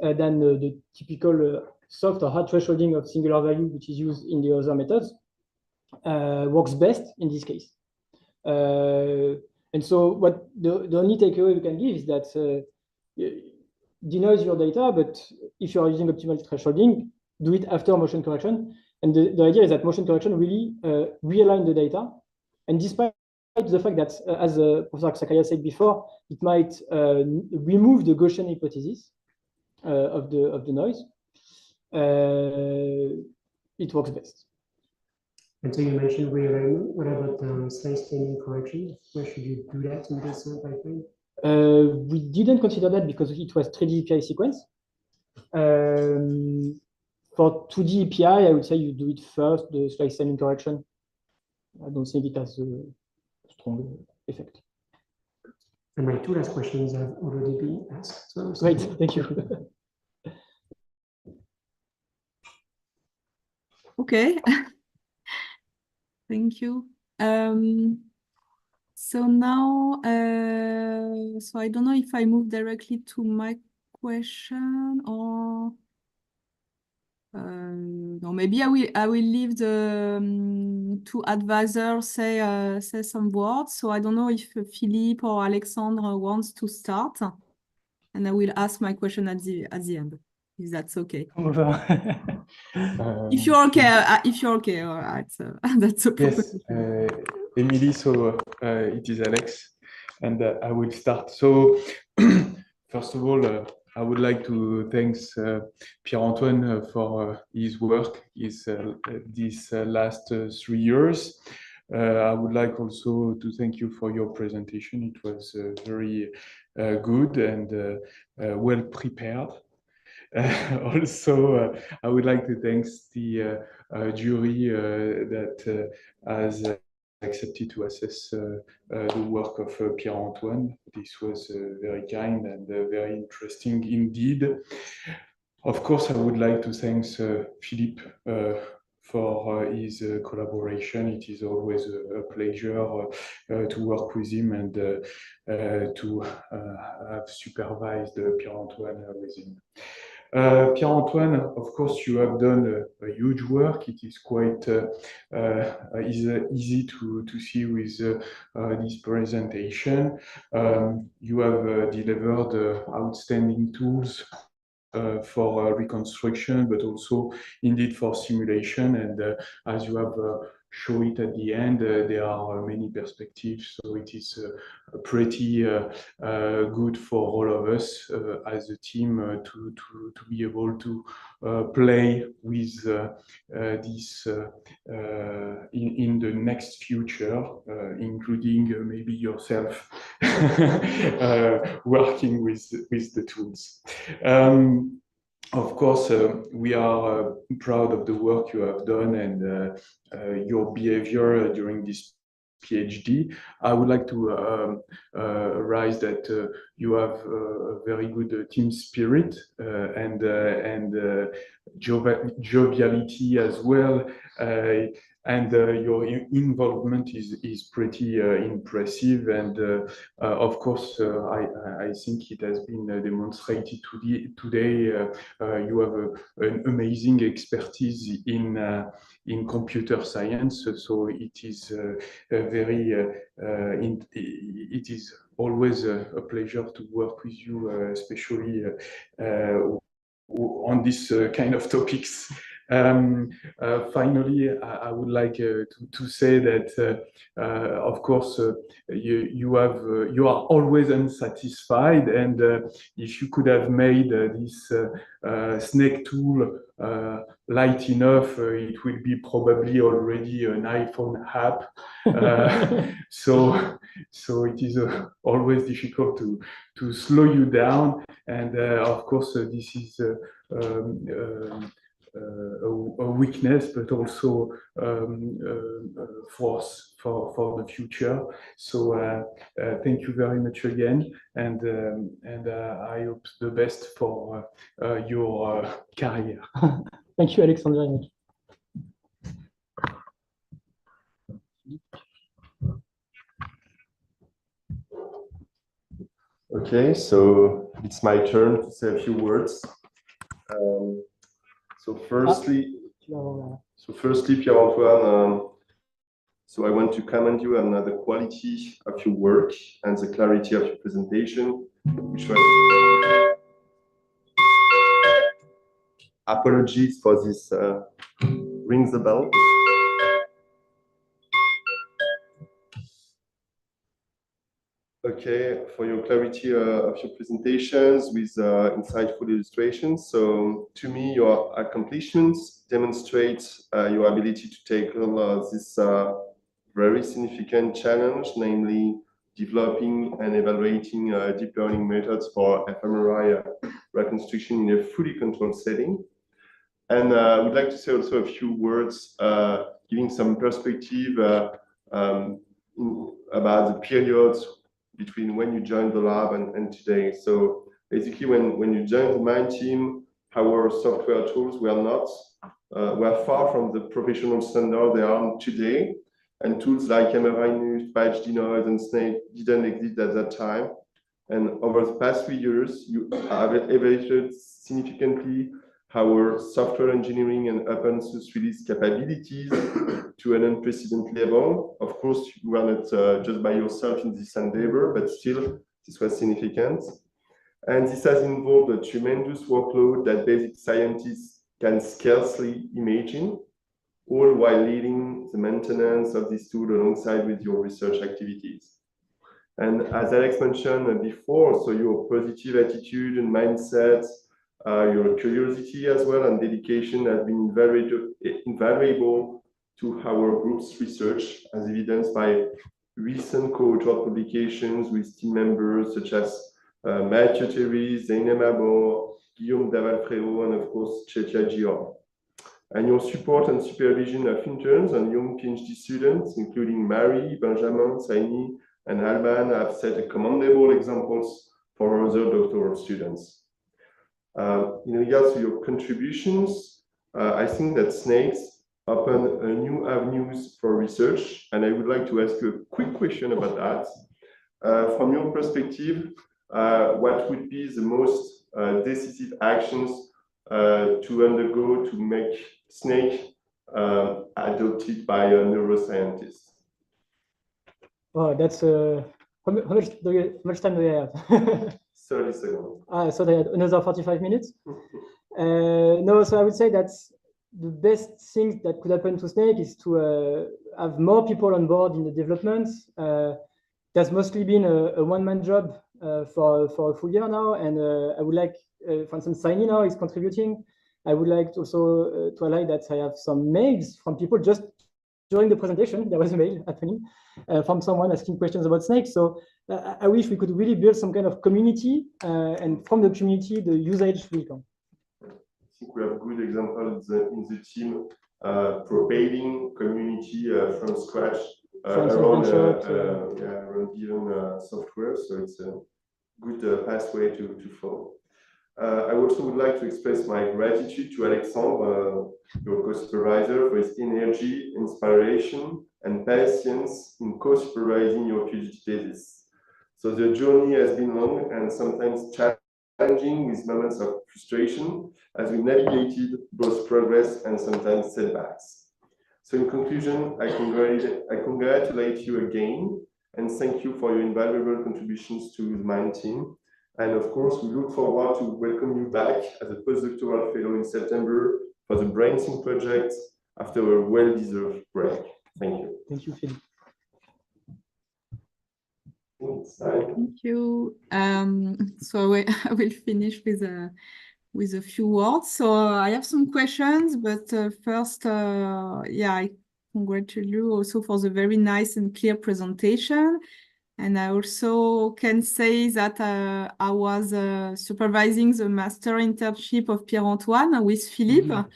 [SPEAKER 1] than the typical soft or hard thresholding of singular value, which is used in the other methods, works best in this case. And so what the only takeaway we can give is that denoise your data, but if you are using optimal thresholding, do it after motion correction. And the idea is that motion correction really realign the data. And despite the fact that, as Professor Sakaya said before, it might remove the Gaussian hypothesis of the noise, it works best.
[SPEAKER 6] And so you mentioned realignment. What about slice staining correction? Where should you do that in this pipeline?
[SPEAKER 1] We didn't consider that because it was 3D API sequence. For 2D API, I would say you do it first, the slice staining correction. I don't think it has a strong effect.
[SPEAKER 6] And my two last questions have already been asked. So
[SPEAKER 1] great, thank you.
[SPEAKER 2] Okay. Thank you. So now, so I don't know if I move directly to my question or no, maybe I will leave the two advisors say some words. So I don't know if Philippe or Alexandre wants to start, and I will ask my question at the end, if that's okay. If you're okay, all right. So that's a
[SPEAKER 7] yes, Emily. So it is Alex, and I will start. So first of all, I would like to thank Pierre-Antoine for his work these last 3 years. I would like also to thank you for your presentation. It was very good and well prepared. Also, I would like to thank the jury that has accepted to assess the work of Pierre-Antoine. This was very kind and very interesting indeed. Of course, I would like to thank Philippe for his collaboration. It is always a pleasure to work with him and to have supervised Pierre-Antoine with him. Pierre-Antoine, of course, you have done a huge work. It is quite easy to see with this presentation. You have delivered outstanding tools for reconstruction, but also indeed for simulation. And as you have shown it at the end, there are many perspectives. So it is pretty good for all of us as a team to be able to play with this in the next future, including maybe yourself working with the tools. Of course, we are proud of the work you have done and your behavior during this PhD. I would like to raise that you have a very good team spirit and joviality as well. And your involvement is pretty impressive. And of course, I think it has been demonstrated today. You have an amazing expertise in computer science. So it is it is always a pleasure to work with you, especially on this kind of topics. Finally, I would like to say that, of course, you are always unsatisfied, and if you could have made this snake tool light enough, it will be probably already an iPhone app. So it is always difficult to slow you down, and of course, this is a weakness, but also force for the future. So thank you very much again, and I hope the best for your career.
[SPEAKER 1] Thank you, Alexandre, very much.
[SPEAKER 3] Okay, so it's my turn to say a few words. So firstly, Pierre-Antoine, so I want to commend you on the quality of your work and the clarity of your presentation, which was... Apologies for this, rings the bell. Okay, for your clarity of your presentations with insightful illustrations. So to me, your accomplishments demonstrate your ability to tackle this very significant challenge, namely developing and evaluating deep learning methods for fMRI reconstruction in a fully controlled setting. And I would like to say also a few words, giving some perspective about the periods between when you joined the lab and today. So basically, when you joined the MIND team, our software tools were far from the professional standard they are today, and tools like MIND-INRIA, PhD noise, and Snake didn't exist at that time. And over the past 3 years, you have elevated significantly our software engineering and open source release capabilities to an unprecedented level. Of course, you are not just by yourself in this endeavor, but still, this was significant. And this has involved a tremendous workload that basic scientists can scarcely imagine, all while leading the maintenance of this tool alongside with your research activities. And as Alex mentioned before, so your positive attitude and mindset, your curiosity as well and dedication has been invaluable to our group's research, as evidenced by recent cohort publications with team members such as Mathieu Thierry, Zeynep Mabor, Guillaume Daval-Frérot, and of course, Chetia Gior. And your support and supervision of interns and young PhD students, including Marie, Benjamin, Saini, and Alban, have set commendable examples for other doctoral students. In regards to your contributions, I think that snakes open new avenues for research, and I would like to ask you a quick question about that. From your perspective, what would be the most decisive actions to undergo to make snake adopted by a neuroscientist?
[SPEAKER 1] Oh, that's how much time do you have?
[SPEAKER 3] 30 seconds.
[SPEAKER 1] So they had another 45 minutes. No, so I would say that's the best thing that could happen to snake is to have more people on board in the development. That's mostly been a one-man job for a full year now, and I would like, for instance, Saini now is contributing. I would like also to highlight that I have some mails from people just during the presentation. There was a mail happening from someone asking questions about snakes. So I wish we could really build some kind of community, and from the community, the usage will come.
[SPEAKER 3] I think we have good examples in the team propelling community from scratch around given software. So it's a good pathway to follow. I also would like to express my gratitude to Alexandre, your co-supervisor, for his energy, inspiration, and patience in co-supervising your PhD thesis. So the journey has been long and sometimes challenging with moments of frustration as we navigated both progress and sometimes setbacks. So in conclusion, I congratulate you again and thank you for your invaluable contributions to the MIND team. And of course, we look forward to welcome you back as a postdoctoral fellow in September for the BrainSync project after a well-deserved break. Thank you.
[SPEAKER 1] Thank you, Philippe.
[SPEAKER 2] Thank you. So I will finish with a few words. So I have some questions, but first, I congratulate you also for the very nice and clear presentation. And I also can say that I was supervising the master internship of Pierre-Antoine with Philippe. Mm-hmm.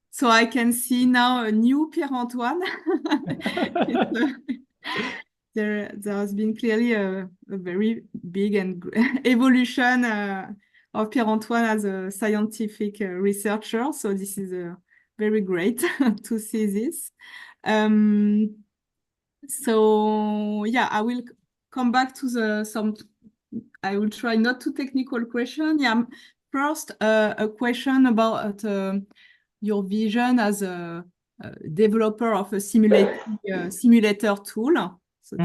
[SPEAKER 2] So I can see now a new Pierre-Antoine. There has been clearly a very big and evolution of Pierre-Antoine as a scientific researcher. So this is very great to see this. So yeah, I will come back to I will try not too technical question. Yeah, first a question about your vision as a developer of a simulator tool. So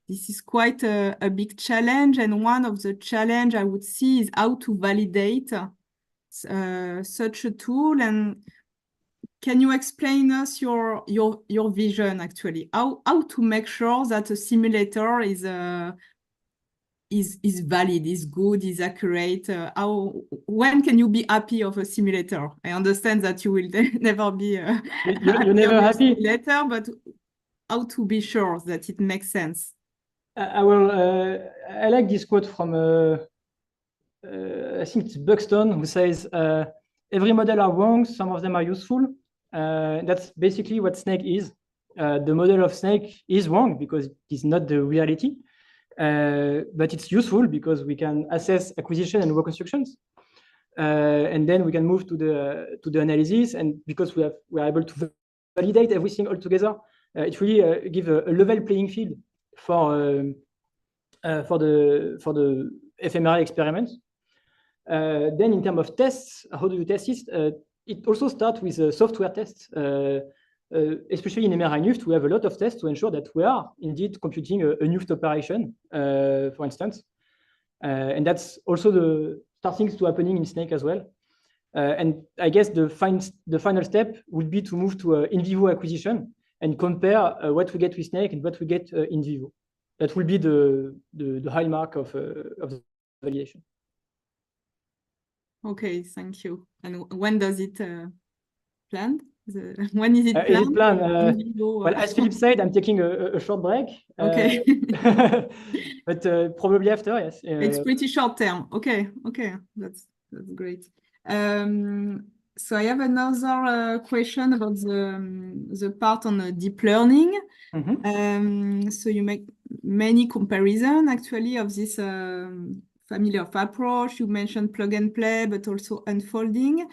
[SPEAKER 2] this is quite a big challenge, and one of the challenge I would see is how to validate such a tool. And can you explain us your vision actually? How to make sure that a simulator is valid, is good, is accurate? When can you be happy of a simulator? I understand that you will never be
[SPEAKER 1] you're never happy.
[SPEAKER 2] Simulator, but how to be sure that it makes sense?
[SPEAKER 1] I like this quote from I think it's Buxton, who says every model are wrong, some of them are useful. That's basically what snake is. The model of snake is wrong because it is not the reality, but it's useful because we can assess acquisition and reconstructions, and then we can move to the analysis. And because we are able to validate everything all together, it really gives a level playing field for the fMRI experiments. Then in terms of tests, how do you test it? It also starts with software tests, especially in MRI-NUFT. We have a lot of tests to ensure that we are indeed computing a NUFT operation, for instance. And that's also starting to happening in snake as well. And I guess the final step would be to move to in vivo acquisition and compare what we get with snake and what we get in vivo. That will be the hallmark of the validation.
[SPEAKER 2] Okay, thank you. And when does it planned? When is it
[SPEAKER 1] Is it
[SPEAKER 2] planned?
[SPEAKER 1] planned? Well, as Philippe said, I'm taking a short break.
[SPEAKER 2] Okay.
[SPEAKER 1] But probably after, yes.
[SPEAKER 2] It's pretty short term. Okay, that's great. So I have another question about the part on deep learning. So you make many comparisons actually of this family of approach. You mentioned plug and play, but also unfolding.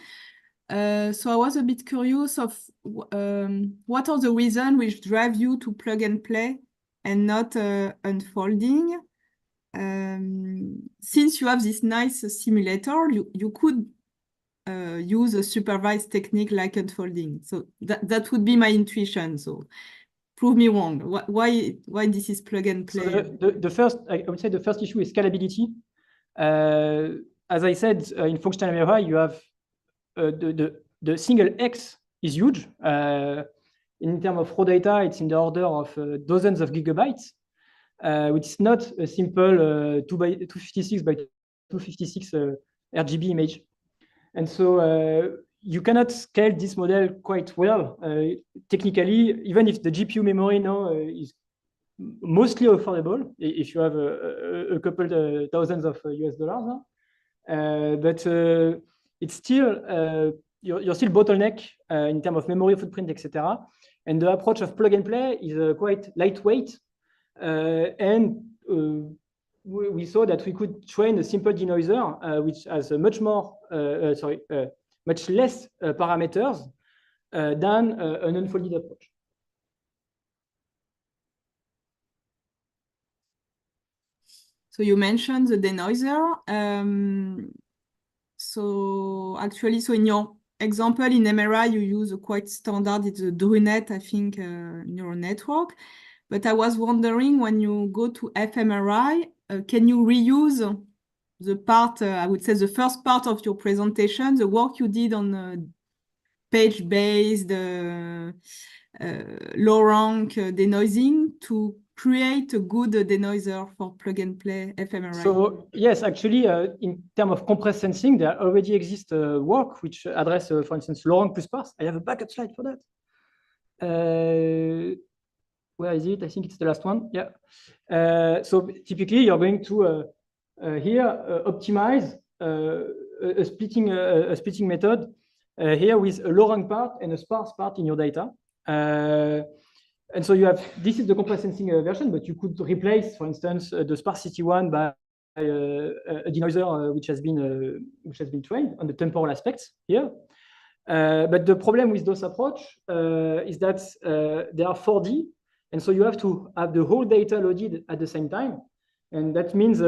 [SPEAKER 2] So I was a bit curious of what are the reasons which drive you to plug and play and not unfolding? Since you have this nice simulator, you could use a supervised technique like unfolding. So that would be my intuition. So prove me wrong. Why this is plug and play?
[SPEAKER 1] So the first, I would say the first issue is scalability. As I said, in functional MRI, you have the single X is huge. In terms of raw data, it's in the order of dozens of gigabytes, which is not a simple 256 by 256 RGB image. And so you cannot scale this model quite well technically, even if the GPU memory now is mostly affordable, if you have a couple thousands of US dollars now. But it's still, you're still bottleneck in terms of memory footprint, etc. And the approach of plug and play is quite lightweight. And we saw that we could train a simple denoiser, which has a much less parameters than an unfolded approach.
[SPEAKER 2] So you mentioned the denoiser. So actually, so in your example in MRI, you use a quite standard, it's a Drunet, I think, neural network. But I was wondering, when you go to fMRI, can you reuse the part, I would say the first part of your presentation, the work you did on page-based low-rank denoising to create a good denoiser for plug-and-play fMRI?
[SPEAKER 1] So yes, actually, in terms of compressed sensing, there already exists work which address, for instance, low-rank plus sparse. I have a backup slide for that. Where is it? I think it's the last one. Yeah. So typically, you're going to here optimize a splitting method here with a low-rank part and a sparse part in your data. And so you have, this is the compressed sensing version, but you could replace, for instance, the sparsity one by a denoiser which has been trained on the temporal aspects here. But the problem with those approach is that they are 4D, and so you have to have the whole data loaded at the same time, and that means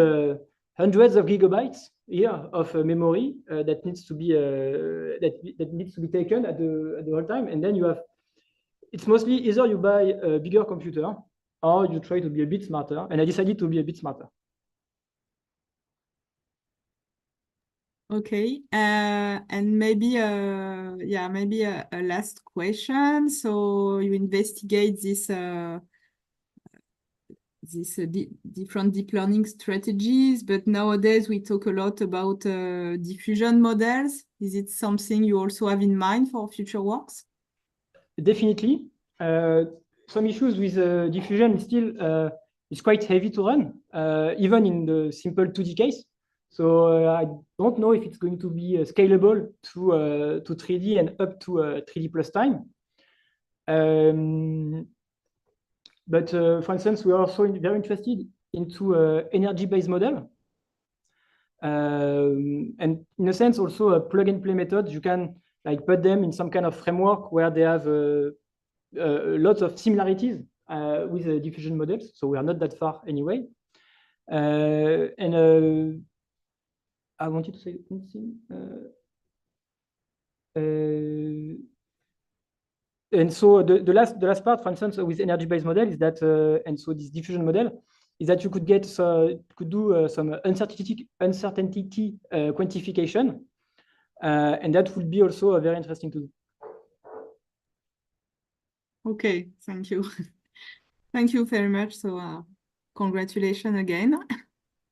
[SPEAKER 1] hundreds of gigabytes here of memory that needs to be that needs to be taken at the whole time, and then you have. It's mostly either you buy a bigger computer or you try to be a bit smarter, and I decided to be a bit smarter.
[SPEAKER 2] Okay, and maybe maybe a last question. So you investigate this different deep learning strategies, but nowadays we talk a lot about diffusion models. Is it something you also have in mind for future works?
[SPEAKER 1] Definitely. Some issues with diffusion still is quite heavy to run, even in the simple 2D case. So I don't know if it's going to be scalable to 3D and up to 3D plus time. But for instance, we are also very interested into energy-based model. And in a sense, also a plug-and-play method. You can like put them in some kind of framework where they have lots of similarities with the diffusion models. So we are not that far anyway. And I wanted to say one thing. And so the last part, for instance, with energy-based model is that, and so this diffusion model is that you could get could do some uncertainty quantification, and that would be also very interesting to do.
[SPEAKER 2] Okay, thank you. Thank you very much. So congratulations again.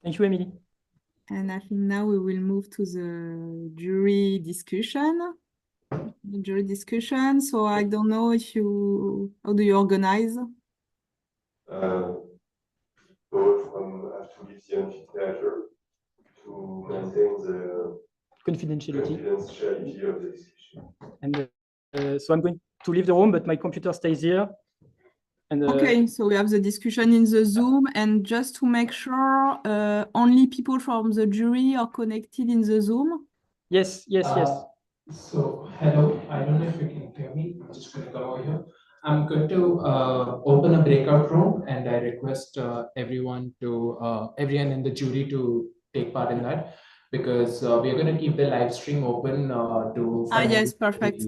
[SPEAKER 1] Thank you, Emily.
[SPEAKER 2] And I think now we will move to the jury discussion. the jury discussion. So I don't know if how do you organize?
[SPEAKER 3] Both have to leave the amphitheater to maintain the
[SPEAKER 1] Confidentiality.
[SPEAKER 3] confidentiality of the discussion.
[SPEAKER 1] And so I'm going to leave the room, but my computer stays here. And
[SPEAKER 2] Okay, so we have the discussion in the Zoom, and just to make sure, only people from the jury are connected in the Zoom.
[SPEAKER 1] yes.
[SPEAKER 8] So, hello, I don't know if you can hear me. I'm just going to come over here. I'm going to open a breakout room, and I request everyone in the jury to take part in that, because we are going to keep the live stream open to
[SPEAKER 2] Yes, perfect.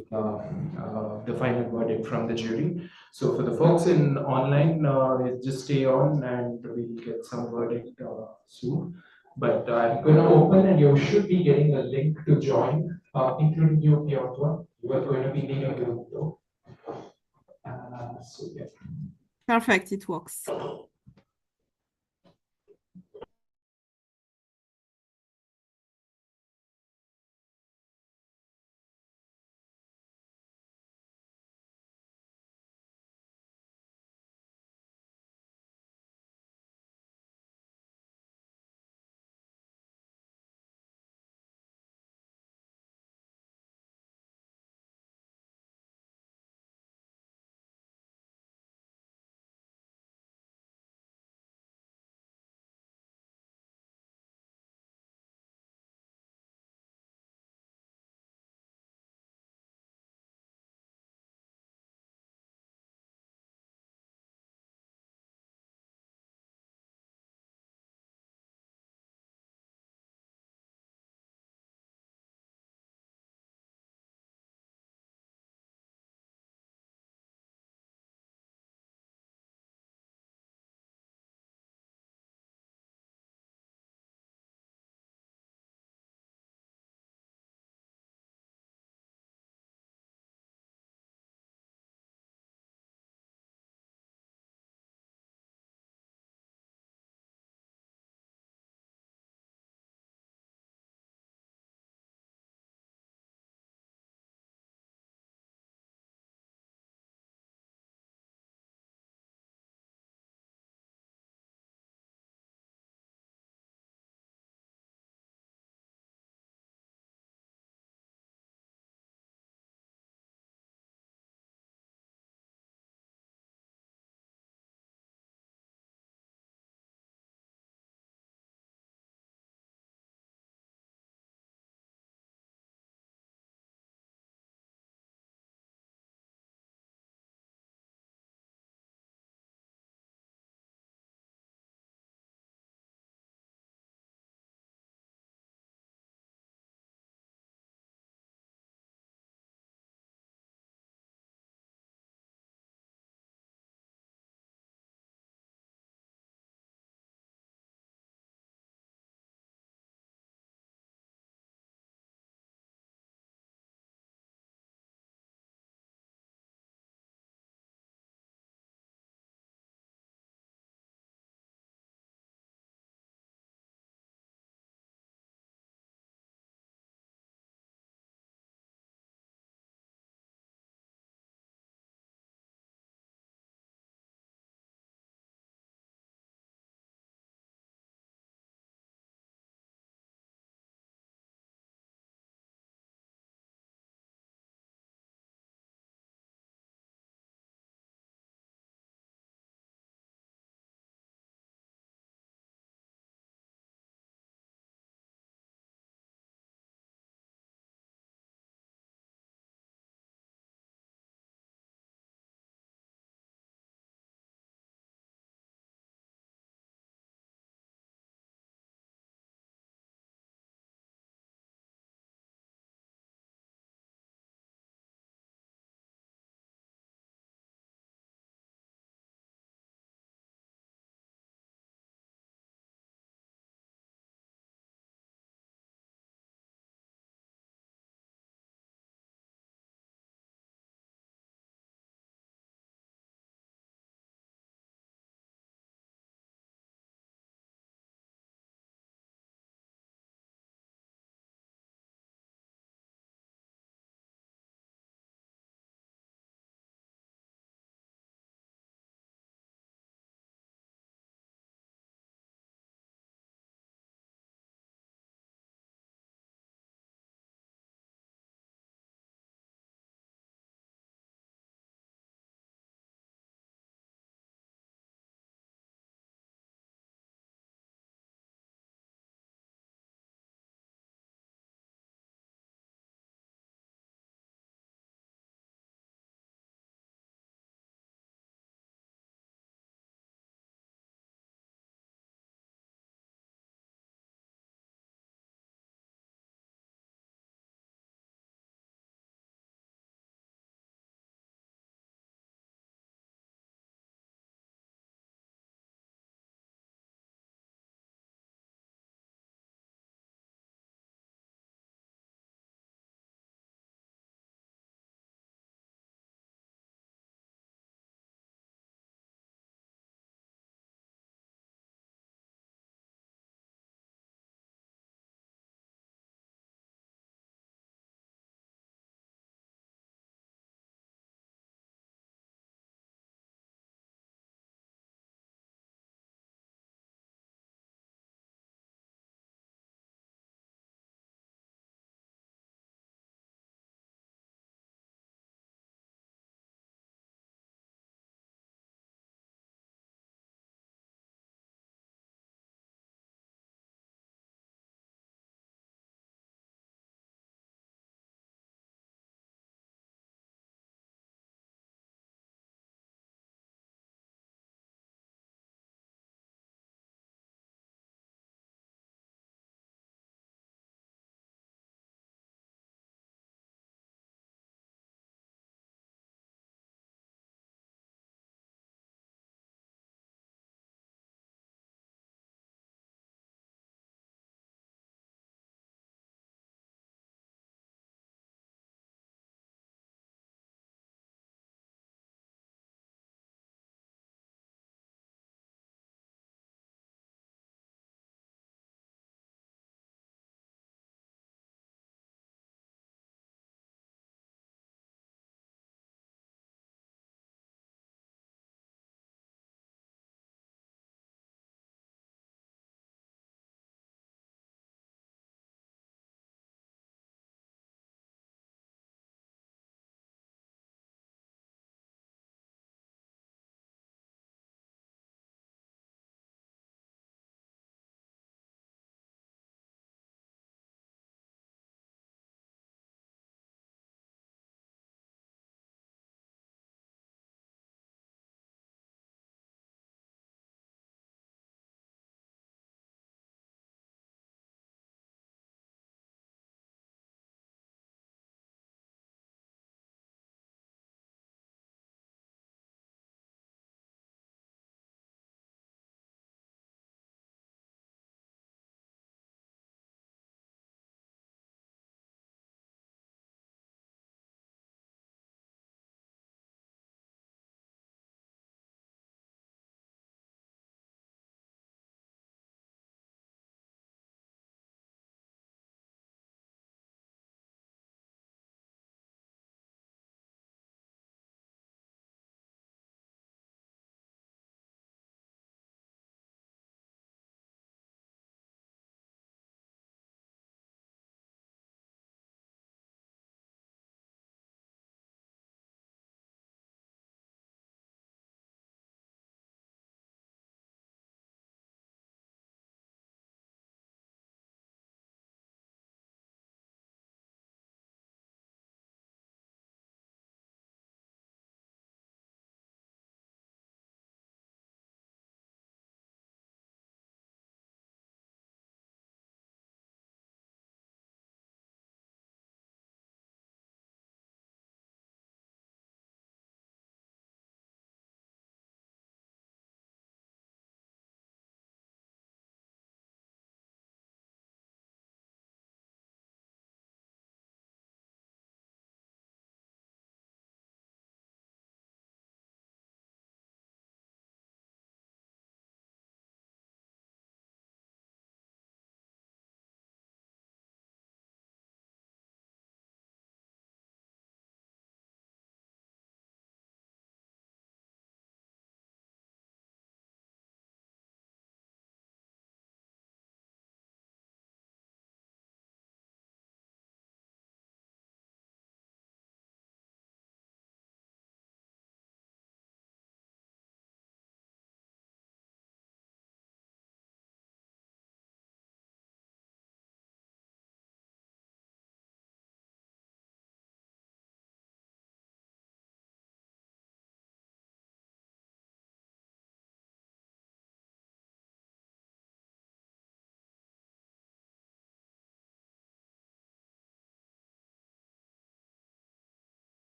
[SPEAKER 8] the final verdict from the jury. So for the folks in online, just stay on, and we'll get some verdict soon. But I'm going to open, and you should be getting a link to join, including you, Pierre-Antoine. You are going to be needing a link though. So yeah.
[SPEAKER 2] Perfect, it works.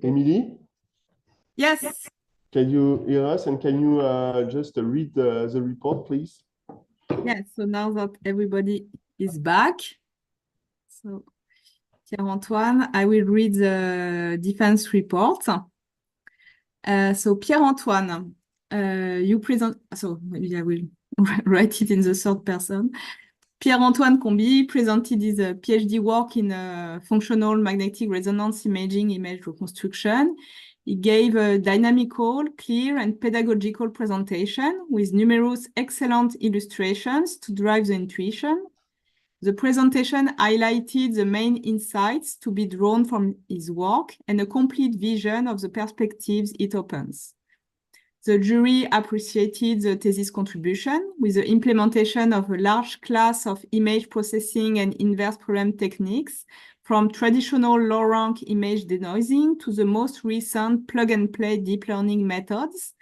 [SPEAKER 3] Emily,
[SPEAKER 2] Yes.
[SPEAKER 3] can you hear us and can you just read the report, please?
[SPEAKER 2] Yes. So now that everybody is back, so Pierre-Antoine, I will read the defense report. So Pierre-Antoine, you present, so maybe I will write it in the third person. Pierre-Antoine COMBY presented his PhD work in functional magnetic resonance imaging image reconstruction. He gave a dynamical, clear, and pedagogical presentation with numerous excellent illustrations to drive the intuition. The presentation highlighted the main insights to be drawn from his work and a complete vision of the perspectives it opens. The jury appreciated the thesis contribution with the implementation of a large class of image processing and inverse problem techniques, from traditional low-rank image denoising to the most recent plug-and-play deep learning methods,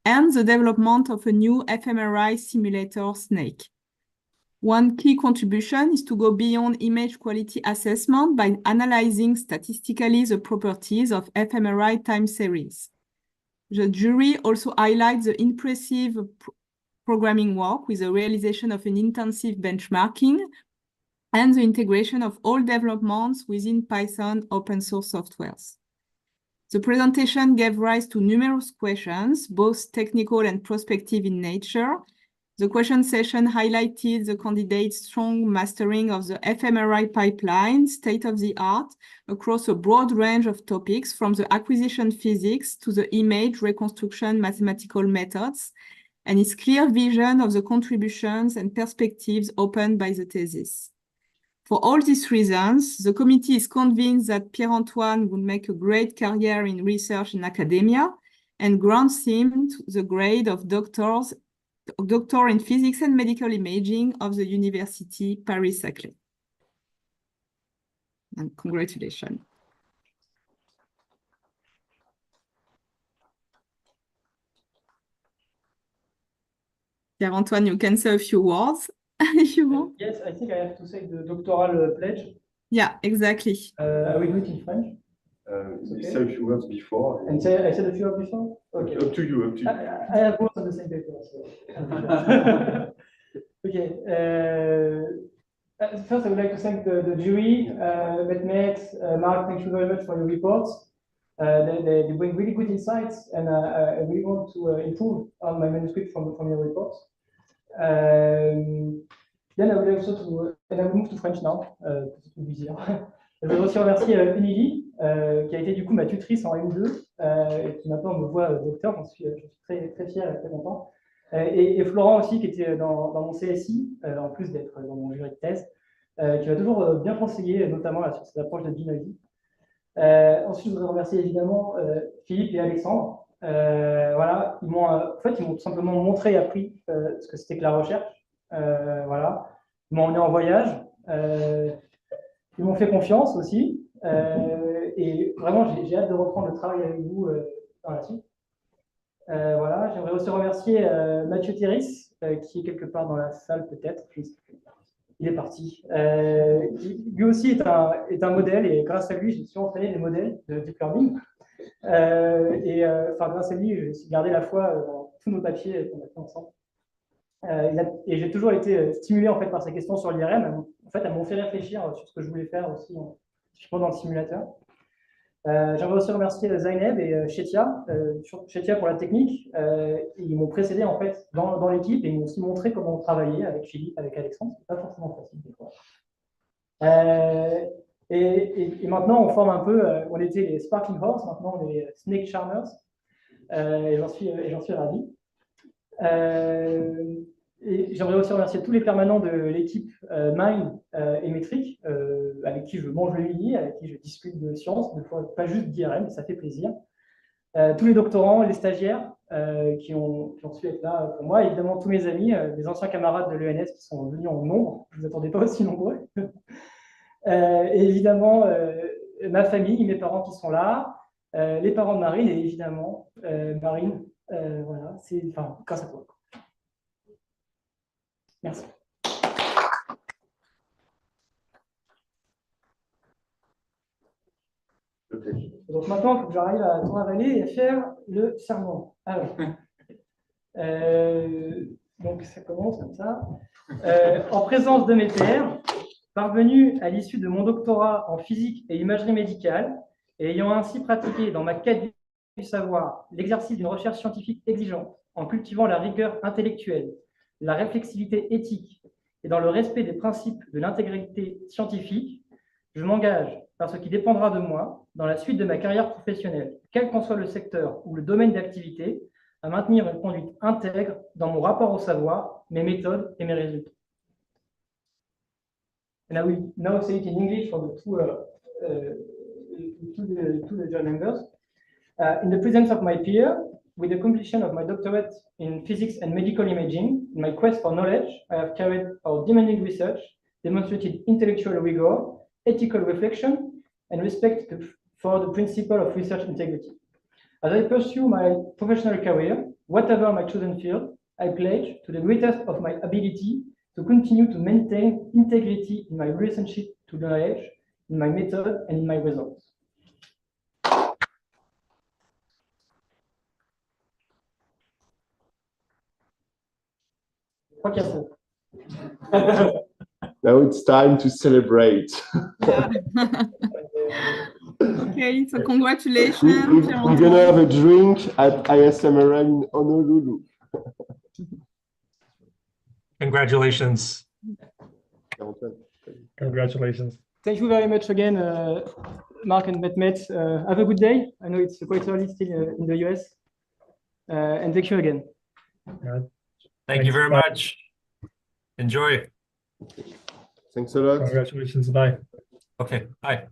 [SPEAKER 2] and the development of a new fMRI simulator snake. One key contribution is to go beyond image quality assessment by analyzing statistically the properties of fMRI time series. The jury also highlights the impressive programming work with the realization of an intensive benchmarking and the integration of all developments within Python open source softwares. The presentation gave rise to numerous questions, both technical and prospective in nature. The question session highlighted the candidate's strong mastering of the fMRI pipeline, state-of-the-art, across a broad range of topics, from the acquisition physics to the image reconstruction mathematical methods, and his clear vision of the contributions and perspectives opened by the thesis. For all these reasons, the committee is convinced that Pierre-Antoine will make a great career in research and academia and grants him the grade of Doctor in Physics and Medical Imaging of the University Paris-Saclay. And congratulations. Pierre-Antoine, you can say a few words if you want.
[SPEAKER 1] Yes, I think I have to say the doctoral pledge.
[SPEAKER 2] Yeah, exactly.
[SPEAKER 1] I will do it in French.
[SPEAKER 3] You say a few words before.
[SPEAKER 1] And say, I said a few words before? Okay.
[SPEAKER 3] Up to you, up to you.
[SPEAKER 1] I have both on the same paper. So. Okay. First, I would like to thank the jury, Mehmet, Mark, thank you very much for your reports. They bring really good insights, and I really want to improve on my manuscript from your reports. Then I would also to, and I will move to French now, c'est plus easier. Je voudrais aussi remercier Émilie, qui a été du coup ma tutrice en M2, et qui maintenant me voit docteur, j'en suis très, très fier et très content. Et Florent aussi, qui était dans mon CSI, en plus d'être dans mon jury de thèse, qui m'a toujours bien conseillé, notamment là, sur cette approche de dynamique. Ensuite, je voudrais remercier évidemment Philippe et Alexandre. Voilà, ils m'ont tout simplement montré et appris ce que c'était que la recherche. Voilà, ils m'ont emmené en voyage. Ils m'ont fait confiance aussi. Et vraiment, j'ai hâte de reprendre le travail avec vous dans la suite. Voilà, j'aimerais aussi remercier Mathieu Théris, qui est quelque part dans la salle peut-être. Il est parti. Lui aussi est un modèle, et grâce à lui, j'ai su entraîner des modèles de deep learning. Grâce à lui, j'ai gardé la foi dans tous nos papiers qu'on a fait ensemble. Et j'ai toujours été stimulé en fait par ces questions sur l'IRM. En fait, elles m'ont fait réfléchir sur ce que je voulais faire aussi dans le simulateur. J'aimerais aussi remercier Zaineb et Chetia, Chetia pour la technique. Ils m'ont précédé en fait dans l'équipe et ils m'ont aussi montré comment on travaillait avec Philippe, avec Alexandre. C'est pas forcément facile des fois. Et maintenant, on forme un peu. On était les Sparking Horse, maintenant on est les Snake Charmers. Et j'en suis ravi. Et j'aimerais aussi remercier tous les permanents de l'équipe Mind et Métrique, avec qui je mange le midi, avec qui je discute de sciences, des fois pas juste d'IRM, ça fait plaisir. Tous les doctorants, les stagiaires qui ont su être là pour moi, et évidemment tous mes amis, les anciens camarades de l'ENS qui sont venus en nombre, je ne vous attendais pas aussi nombreux. Et évidemment ma famille, mes parents qui sont là, les parents de Marine, et évidemment Marine, voilà, c'est grâce à toi. Merci.
[SPEAKER 3] Okay.
[SPEAKER 1] Donc maintenant, il faut que j'arrive à tout avaler et à faire le serment. Alors, donc ça commence comme ça. En présence de mes pairs, parvenu à l'issue de mon doctorat en physique et imagerie médicale, et ayant ainsi pratiqué dans ma quête du savoir l'exercice d'une recherche scientifique exigeante, en cultivant la rigueur intellectuelle, la réflexivité éthique et dans le respect des principes de l'intégrité scientifique, je m'engage, par ce qui dépendra de moi, dans la suite de ma carrière professionnelle, quel qu'en soit le secteur ou le domaine d'activité, à maintenir une conduite intègre dans mon rapport au savoir, mes méthodes et mes résultats. And I will now say it in English for the two joint members. In the presence of my peer, with the completion of my doctorate in physics and medical imaging, in my quest for knowledge, I have carried out demanding research, demonstrated intellectual rigor, ethical reflection, and respect for the principle of research integrity. As I pursue my professional career, whatever my chosen field, I pledge to the greatest of my ability to continue to maintain integrity in my relationship to knowledge, in my method, and in my results.
[SPEAKER 3] Now it's time to celebrate.
[SPEAKER 2] Yeah. Okay, so congratulations.
[SPEAKER 3] We're going to have a drink at ISMRM in Honolulu.
[SPEAKER 4] Congratulations.
[SPEAKER 5] Congratulations.
[SPEAKER 1] Thank you very much again, Mark and Mehmet. Have a good day. I know it's quite early still in the US. And thank you again.
[SPEAKER 4] Thank you very much. Enjoy.
[SPEAKER 3] Thanks a lot.
[SPEAKER 5] Congratulations. Bye.
[SPEAKER 4] Okay, bye.